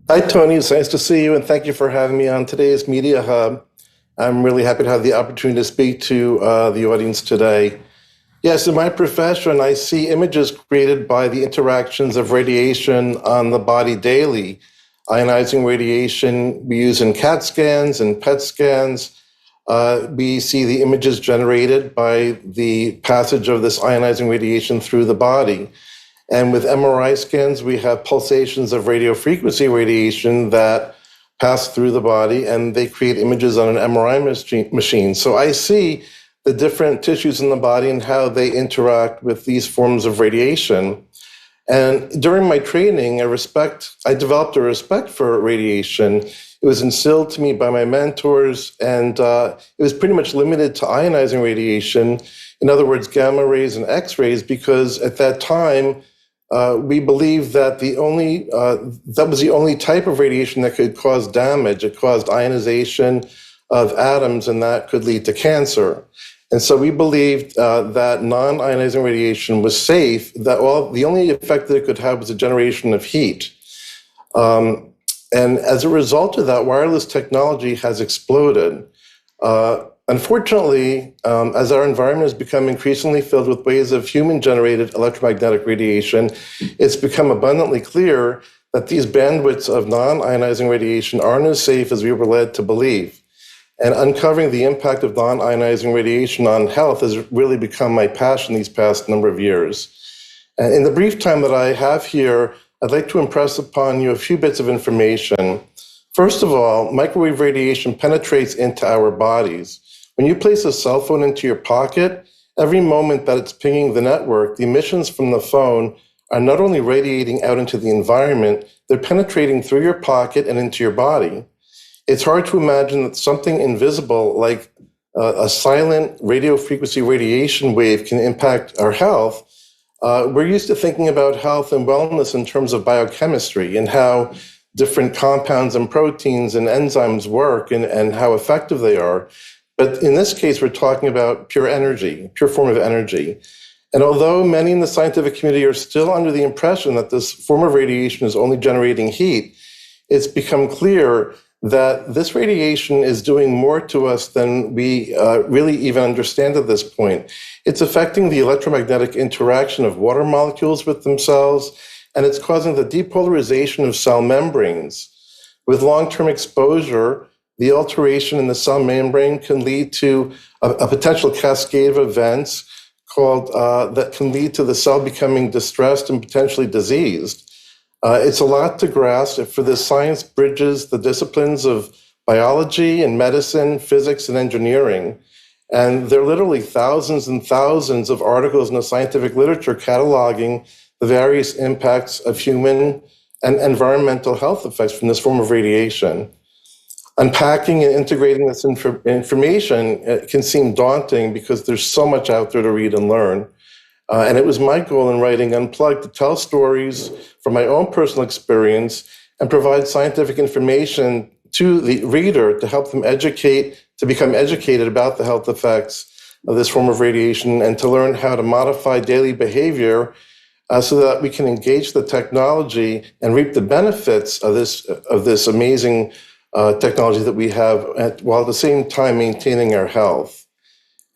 Speaker 17: Hi, Tony. It's nice to see you, and thank you for having me on today's Media Hub. I'm really happy to have the opportunity to speak to the audience today. Yes, in my profession, I see images created by the interactions of radiation on the body daily. Ionizing radiation we use in CAT scans and PET scans. We see the images generated by the passage of this ionizing radiation through the body. And with MRI scans, we have pulsations of radiofrequency radiation that pass through the body, and they create images on an MRI machine. So I see the different tissues in the body and how they interact with these forms of radiation. And during my training, I developed a respect for radiation. It was instilled to me by my mentors, and it was pretty much limited to ionizing radiation, in other words, gamma rays and X-rays, because at that time, we believed that that was the only type of radiation that could cause damage. It caused ionization of atoms, and that could lead to cancer. And so we believed that non-ionizing radiation was safe, that the only effect that it could have was a generation of heat. And as a result of that, wireless technology has exploded. Unfortunately, as our environment has become increasingly filled with waves of human-generated electromagnetic radiation, it's become abundantly clear that these bandwidths of non-ionizing radiation aren't as safe as we were led to believe. And uncovering the impact of non-ionizing radiation on health has really become my passion these past number of years. And in the brief time that I have here, I'd like to impress upon you a few bits of information. First of all, microwave radiation penetrates into our bodies. When you place a cell phone into your pocket, every moment that it's pinging the network, the emissions from the phone are not only radiating out into the environment, they're penetrating through your pocket and into your body. It's hard to imagine that something invisible like a silent radio frequency radiation wave can impact our health. We're used to thinking about health and wellness in terms of biochemistry and how different compounds and proteins and enzymes work and how effective they are. But in this case, we're talking about pure energy, pure form of energy. And although many in the scientific community are still under the impression that this form of radiation is only generating heat, it's become clear that this radiation is doing more to us than we really even understand at this point. It's affecting the electromagnetic interaction of water molecules with themselves, and it's causing the depolarization of cell membranes. With long-term exposure, the alteration in the cell membrane can lead to a potential cascade of events called that can lead to the cell becoming distressed and potentially diseased. It's a lot to grasp, for this science bridges the disciplines of biology and medicine, physics and engineering. And there are literally thousands and thousands of articles in the scientific literature cataloging the various impacts of human and environmental health effects from this form of radiation. Unpacking and integrating this information can seem daunting because there's so much out there to read and learn. And it was my goal in writing Unplugged to tell stories from my own personal experience and provide scientific information to the reader to help them become educated about the health effects of this form of radiation and to learn how to modify daily behavior so that we can engage the technology and reap the benefits of this amazing technology that we have, while at the same time maintaining our health.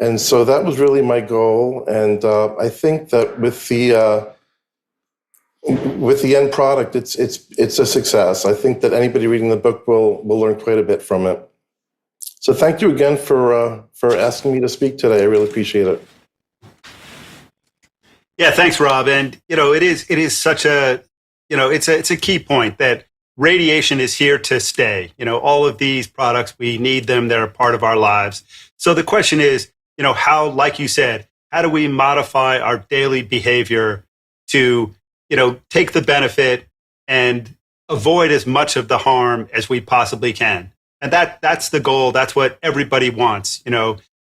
Speaker 17: And so that was really my goal. And I think that with the end product, it's a success. I think that anybody reading the book will learn quite a bit from it. So thank you again for asking me to speak today. I really appreciate it.
Speaker 9: Yeah, thanks, Rob. And it is such a it's a key point that radiation is here to stay. All of these products, we need them. They're a part of our lives. So the question is, how, like you said, how do we modify our daily behavior to, take the benefit and avoid as much of the harm as we possibly can? And that's the goal. That's what everybody wants.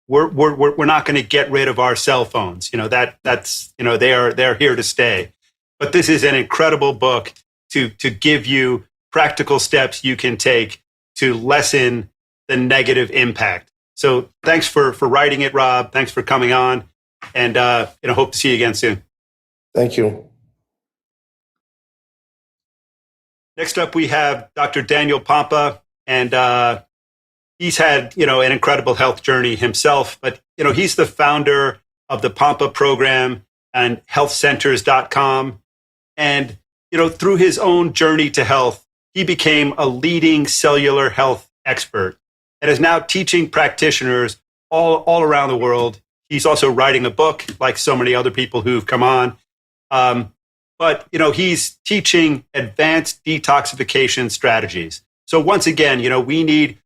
Speaker 9: We're not going to get rid of our cell phones. They're here to stay. But this is an incredible book to give you practical steps you can take to lessen the negative impact. So thanks for writing it, Rob. Thanks for coming on, and hope to see you again soon.
Speaker 17: Thank you.
Speaker 9: Next up, we have Dr. Daniel Pompa, and he's had an incredible health journey himself. But he's the founder of the Pompa program and healthcenters.com, and through his own journey to health, he became a leading cellular health expert and is now teaching practitioners all around the world. He's also writing a book, like so many other people who've come on. But he's teaching advanced detoxification strategies. So once again, we need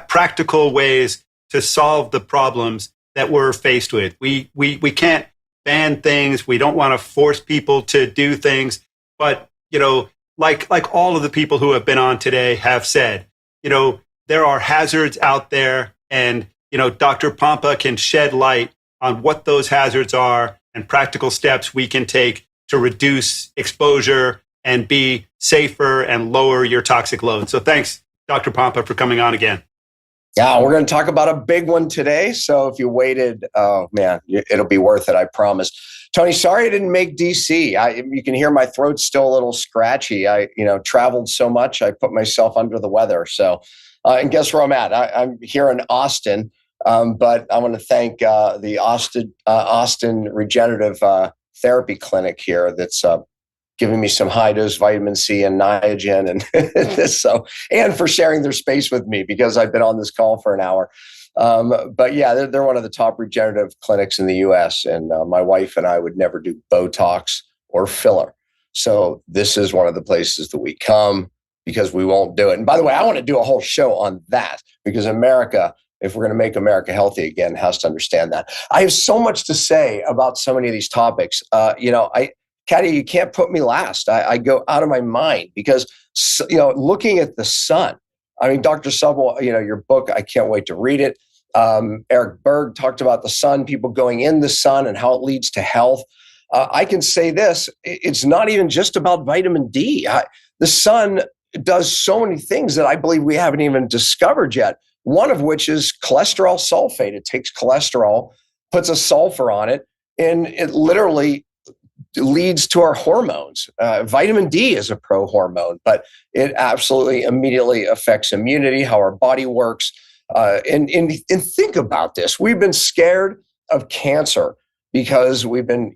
Speaker 9: practical ways to solve the problems that we're faced with. We can't ban things. We don't want to force people to do things. But like all of the people who have been on today have said, there are hazards out there, and Dr. Pompa can shed light on what those hazards are and practical steps we can take to reduce exposure and be safer and lower your toxic load. So thanks, Dr. Pompa, for coming on again.
Speaker 18: Yeah, we're going to talk about a big one today. So if you waited, oh man, it'll be worth it, I promise. Tony, sorry I didn't make DC. You can hear my throat's still a little scratchy. I traveled so much, I put myself under the weather. So, and guess where I'm at? I'm here in Austin, but I want to thank the Austin Regenerative Therapy Clinic here that's giving me some high-dose vitamin C and Niagen and for sharing their space with me because I've been on this call for an hour. But yeah, they're one of the top regenerative clinics in the U.S. And my wife and I would never do Botox or filler. So this is one of the places that we come because we won't do it. And by the way, I want to do a whole show on that because America, if we're going to make America healthy again, has to understand that. I have so much to say about so many of these topics. Caddy, you can't put me last. I go out of my mind because, looking at the sun, I mean, Dr. Subble, your book, I can't wait to read it. Eric Berg talked about the sun, people going in the sun and how it leads to health. I can say this, it's not even just about vitamin D. The sun does so many things that I believe we haven't even discovered yet. One of which is cholesterol sulfate. It takes cholesterol, puts a sulfur on it, and it literally leads to our hormones. Vitamin D is a pro-hormone, but it absolutely immediately affects immunity, how our body works. And think about this. We've been scared of cancer because we've been,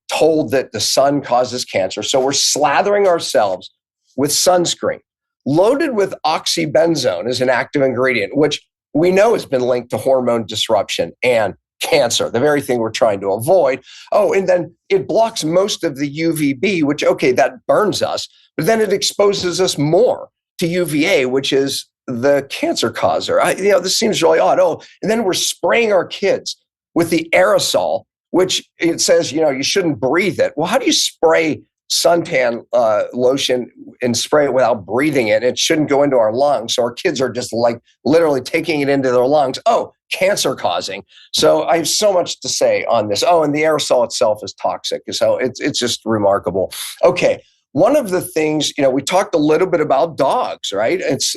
Speaker 18: told that the sun causes cancer. So we're slathering ourselves with sunscreen loaded with oxybenzone as an active ingredient, which we know has been linked to hormone disruption and cancer, the very thing we're trying to avoid. Oh, and then it blocks most of the UVB, which, okay, that burns us, but then it exposes us more to UVA, which is the cancer causer. This seems really odd. Oh, and then we're spraying our kids with the aerosol, which it says, you shouldn't breathe it. Well, how do you spray suntan lotion and spray it without breathing it? It shouldn't go into our lungs. So our kids are just like literally taking it into their lungs. Oh, cancer causing. So I have so much to say on this. Oh, and the aerosol itself is toxic. So it's just remarkable. Okay. One of the things, we talked a little bit about dogs, right? This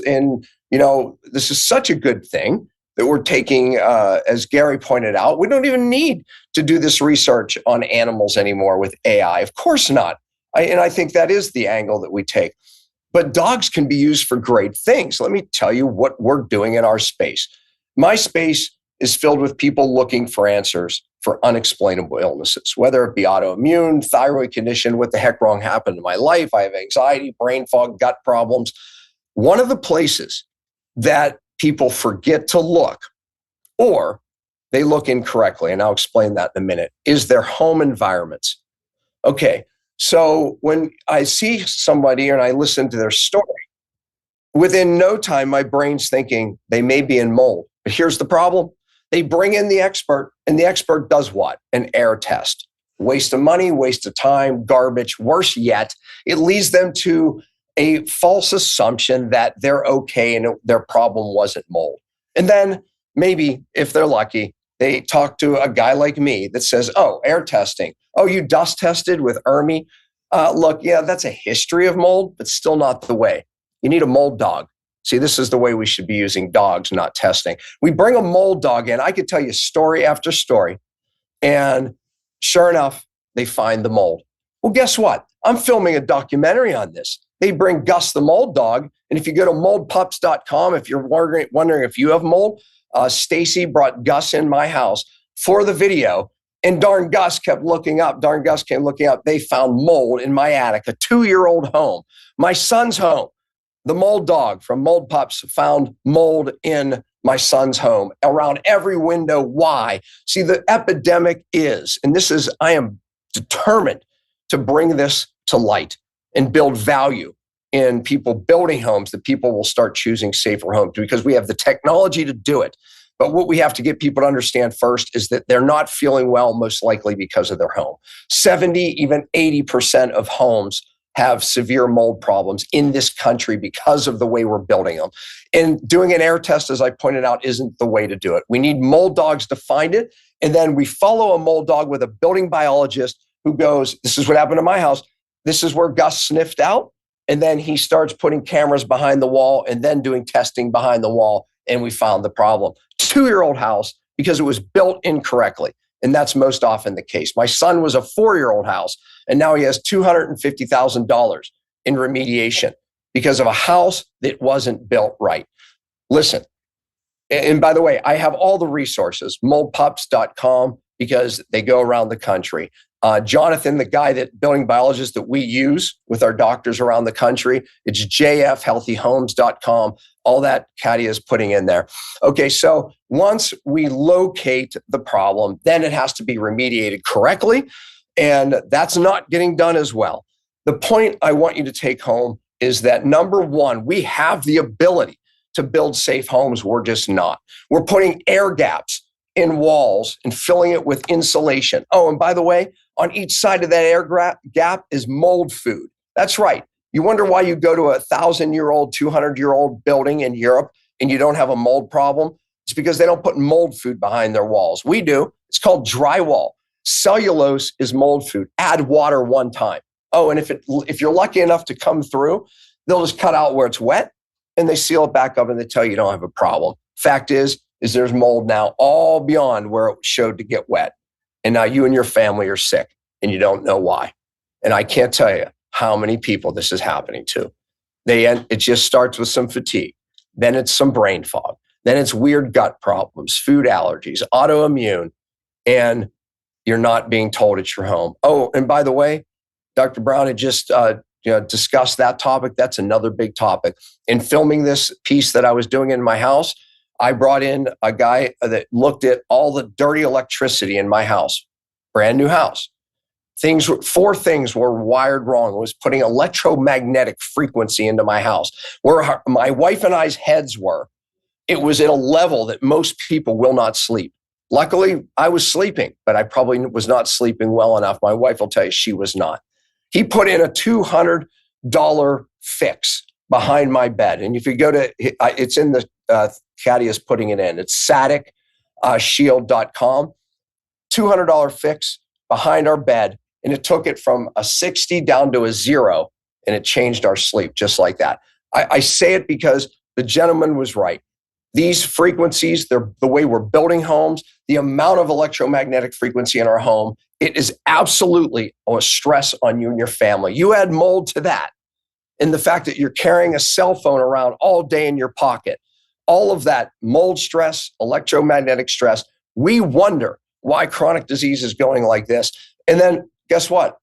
Speaker 18: is such a good thing that we're taking, as Gary pointed out. We don't even need to do this research on animals anymore with AI. Of course not. And I think that is the angle that we take. But dogs can be used for great things. Let me tell you what we're doing in our space. My space is filled with people looking for answers for unexplainable illnesses, whether it be autoimmune, thyroid condition, what the heck wrong happened in my life. I have anxiety, brain fog, gut problems. One of the places that people forget to look, or they look incorrectly, and I'll explain that in a minute, is their home environments. Okay, so when I see somebody and I listen to their story, within no time, my brain's thinking they may be in mold. But here's the problem. They bring in the expert, and the expert does what? An air test. Waste of money, waste of time, garbage. Worse yet, it leads them to a false assumption that they're okay and their problem wasn't mold. And then maybe, if they're lucky, they talk to a guy like me that says, oh, air testing. Oh, you dust tested with ERMI? Look, yeah, that's a history of mold, but still not the way. You need a mold dog. See, this is the way we should be using dogs, not testing. We bring a mold dog in. I could tell you story after story. And sure enough, they find the mold. Well, guess what? I'm filming a documentary on this. They bring Gus the mold dog. And if you go to moldpups.com, if you're wondering if you have mold, Stacy brought Gus in my house for the video. And darn Gus kept looking up. Darn Gus came looking up. They found mold in my attic, a 2-year-old home, my son's home. The mold dog from Mold Pups found mold in my son's home around every window. Why? See, the epidemic is, and I am determined to bring this to light and build value in people building homes, that people will start choosing safer homes because we have the technology to do it. But what we have to get people to understand first is that they're not feeling well, most likely because of their home. 70, even 80% of homes have severe mold problems in this country because of the way we're building them. And doing an air test, as I pointed out, isn't the way to do it. We need mold dogs to find it. And then we follow a mold dog with a building biologist who goes, this is what happened to my house. This is where Gus sniffed out. And then he starts putting cameras behind the wall and then doing testing behind the wall. And we found the problem. 2-year-old house because it was built incorrectly. And that's most often the case. My son was a 4-year-old house, and now he has $250,000 in remediation because of a house that wasn't built right. Listen, and by the way, I have all the resources, moldpups.com, because they go around the country. Jonathan, the building biologist that we use with our doctors around the country, it's jfhealthyhomes.com. All that Katia is putting in there. Okay, so once we locate the problem, then it has to be remediated correctly. And that's not getting done as well. The point I want you to take home is that, number one, we have the ability to build safe homes. We're just not. We're putting air gaps in walls and filling it with insulation. Oh, and by the way, on each side of that air gap is mold food. That's right. You wonder why you go to a 1,000-year-old, 200-year-old building in Europe and you don't have a mold problem? It's because they don't put mold food behind their walls. We do. It's called drywall. Cellulose is mold food. Add water one time. Oh, and if you're lucky enough to come through, They'll just cut out where it's wet and they seal it back up and they tell you don't have a problem. Fact is there's mold now all beyond where it showed to get wet. And now you and your family are sick and you don't know why. And I can't tell you how many people this is happening to. It just starts with some fatigue. Then it's some brain fog. Then it's weird gut problems, food allergies, autoimmune, and you're not being told it's your home. Oh, and by the way, Dr. Brown had just discussed that topic. That's another big topic. In filming this piece that I was doing in my house, I brought in a guy that looked at all the dirty electricity in my house, brand new house. 4 things were wired wrong. It was putting electromagnetic frequency into my house. Where my wife and I's heads were, it was at a level that most people will not sleep. Luckily, I was sleeping, but I probably was not sleeping well enough. My wife will tell you she was not. He put in a $200 fix behind my bed. And if you go to, it's in the, Caddy is putting it in. It's SaticShield.com. $200 fix behind our bed. And it took it from a 60 down to a 0. And it changed our sleep just like that. I say it because the gentleman was right. These frequencies, they're the way we're building homes, the amount of electromagnetic frequency in our home, it is absolutely a stress on you and your family. You add mold to that. And the fact that you're carrying a cell phone around all day in your pocket, all of that mold stress, electromagnetic stress, we wonder why chronic disease is going like this. And then guess what?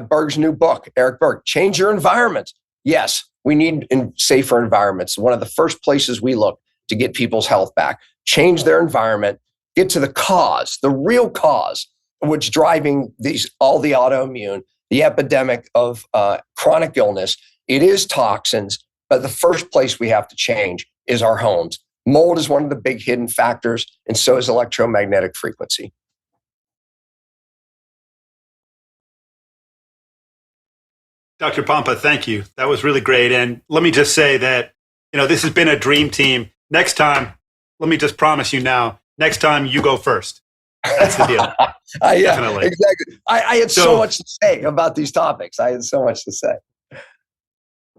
Speaker 18: Berg's new book, Eric Berg, Change Your Environment. Yes, we need safer environments. One of the first places we look to get people's health back, change their environment, get to the cause, the real cause, which driving all the autoimmune, the epidemic of chronic illness. It is toxins, but the first place we have to change is our homes. Mold is one of the big hidden factors, and so is electromagnetic frequency.
Speaker 9: Dr. Pompa, thank you. That was really great. And let me just say that, this has been a dream team. Next time, let me just promise you now, next time you go first. That's the deal.
Speaker 18: Definitely. Exactly. I had so much to say about these topics. I had so much to say.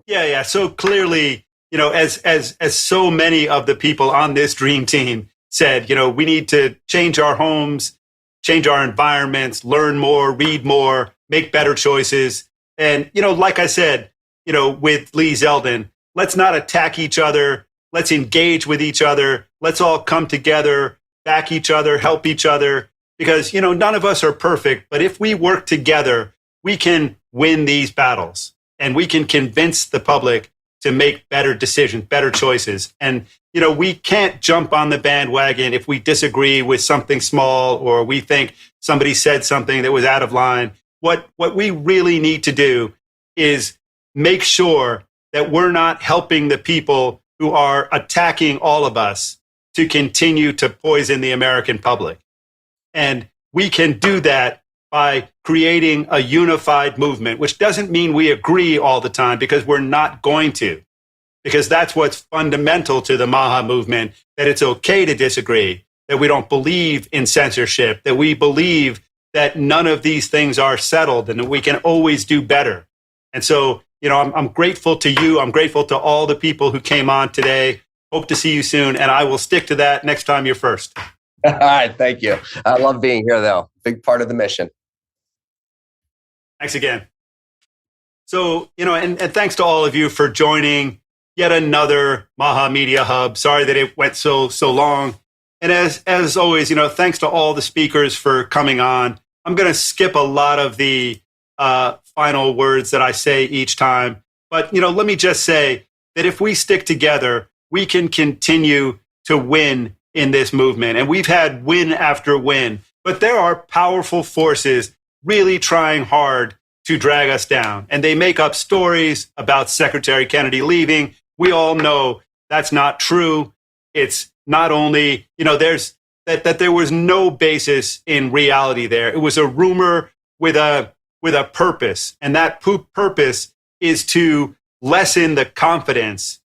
Speaker 9: Yeah. So clearly, as so many of the people on this dream team said, we need to change our homes, change our environments, learn more, read more, make better choices. And, like I said, with Lee Zeldin, let's not attack each other. Let's engage with each other. Let's all come together, back each other, help each other, because, none of us are perfect. But if we work together, we can win these battles and we can convince the public to make better decisions, better choices. And, we can't jump on the bandwagon if we disagree with something small or we think somebody said something that was out of line. What we really need to do is make sure that we're not helping the people who are attacking all of us to continue to poison the American public. And we can do that by creating a unified movement, which doesn't mean we agree all the time, because we're not going to, because that's what's fundamental to the MAHA movement, that it's okay to disagree, that we don't believe in censorship, that we believe that none of these things are settled and that we can always do better. And so, I'm grateful to you. I'm grateful to all the people who came on today. Hope to see you soon. And I will stick to that next time you're first.
Speaker 18: All right. Thank you. I love being here, though. Big part of the mission.
Speaker 9: Thanks again. So, and thanks to all of you for joining yet another MAHA Media Hub. Sorry that it went so long. And as always, thanks to all the speakers for coming on. I'm going to skip a lot of the final words that I say each time. But, let me just say that if we stick together, we can continue to win in this movement. And we've had win after win. But there are powerful forces really trying hard to drag us down. And they make up stories about Secretary Kennedy leaving. We all know that's not true. It's not only, there's that there was no basis in reality there. It was a rumor with a purpose. And that purpose is to lessen the confidence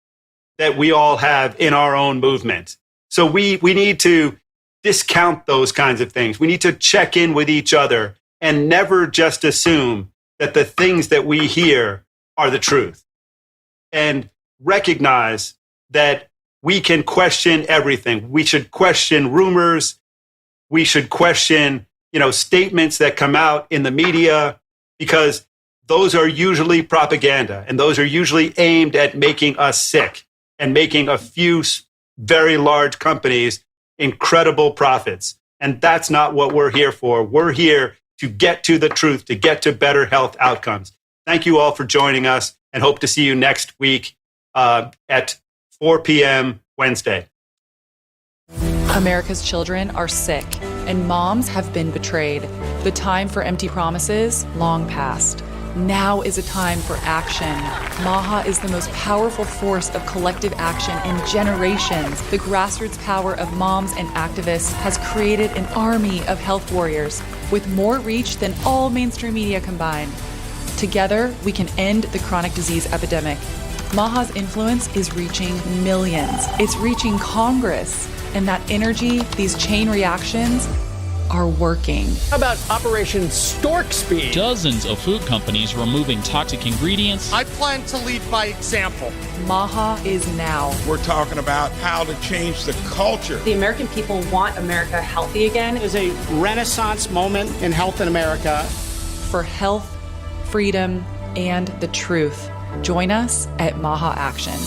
Speaker 9: that we all have in our own movement. So we need to discount those kinds of things. We need to check in with each other and never just assume that the things that we hear are the truth. and recognize that we can question everything. We should question rumors. We should question, statements that come out in the media, because those are usually propaganda, and those are usually aimed at making us sick and making a few very large companies incredible profits. And that's not what we're here for. We're here to get to the truth, to get to better health outcomes. Thank you all for joining us, and hope to see you next week at 4 p.m. Wednesday.
Speaker 19: America's children are sick, and moms have been betrayed. The time for empty promises, long past. Now is a time for action. MAHA is the most powerful force of collective action in generations. The grassroots power of moms and activists has created an army of health warriors with more reach than all mainstream media combined. Together, we can end the chronic disease epidemic. MAHA's influence is reaching millions. It's reaching Congress. And that energy, these chain reactions, are working.
Speaker 20: How about Operation Stork Speed?
Speaker 21: Dozens of food companies removing toxic ingredients.
Speaker 20: I plan to lead by example.
Speaker 19: MAHA is now.
Speaker 22: We're talking about how to change the culture.
Speaker 23: The American people want America healthy again.
Speaker 20: It is a renaissance moment in health in America.
Speaker 19: For health, freedom, and the truth. Join us at MAHA Action.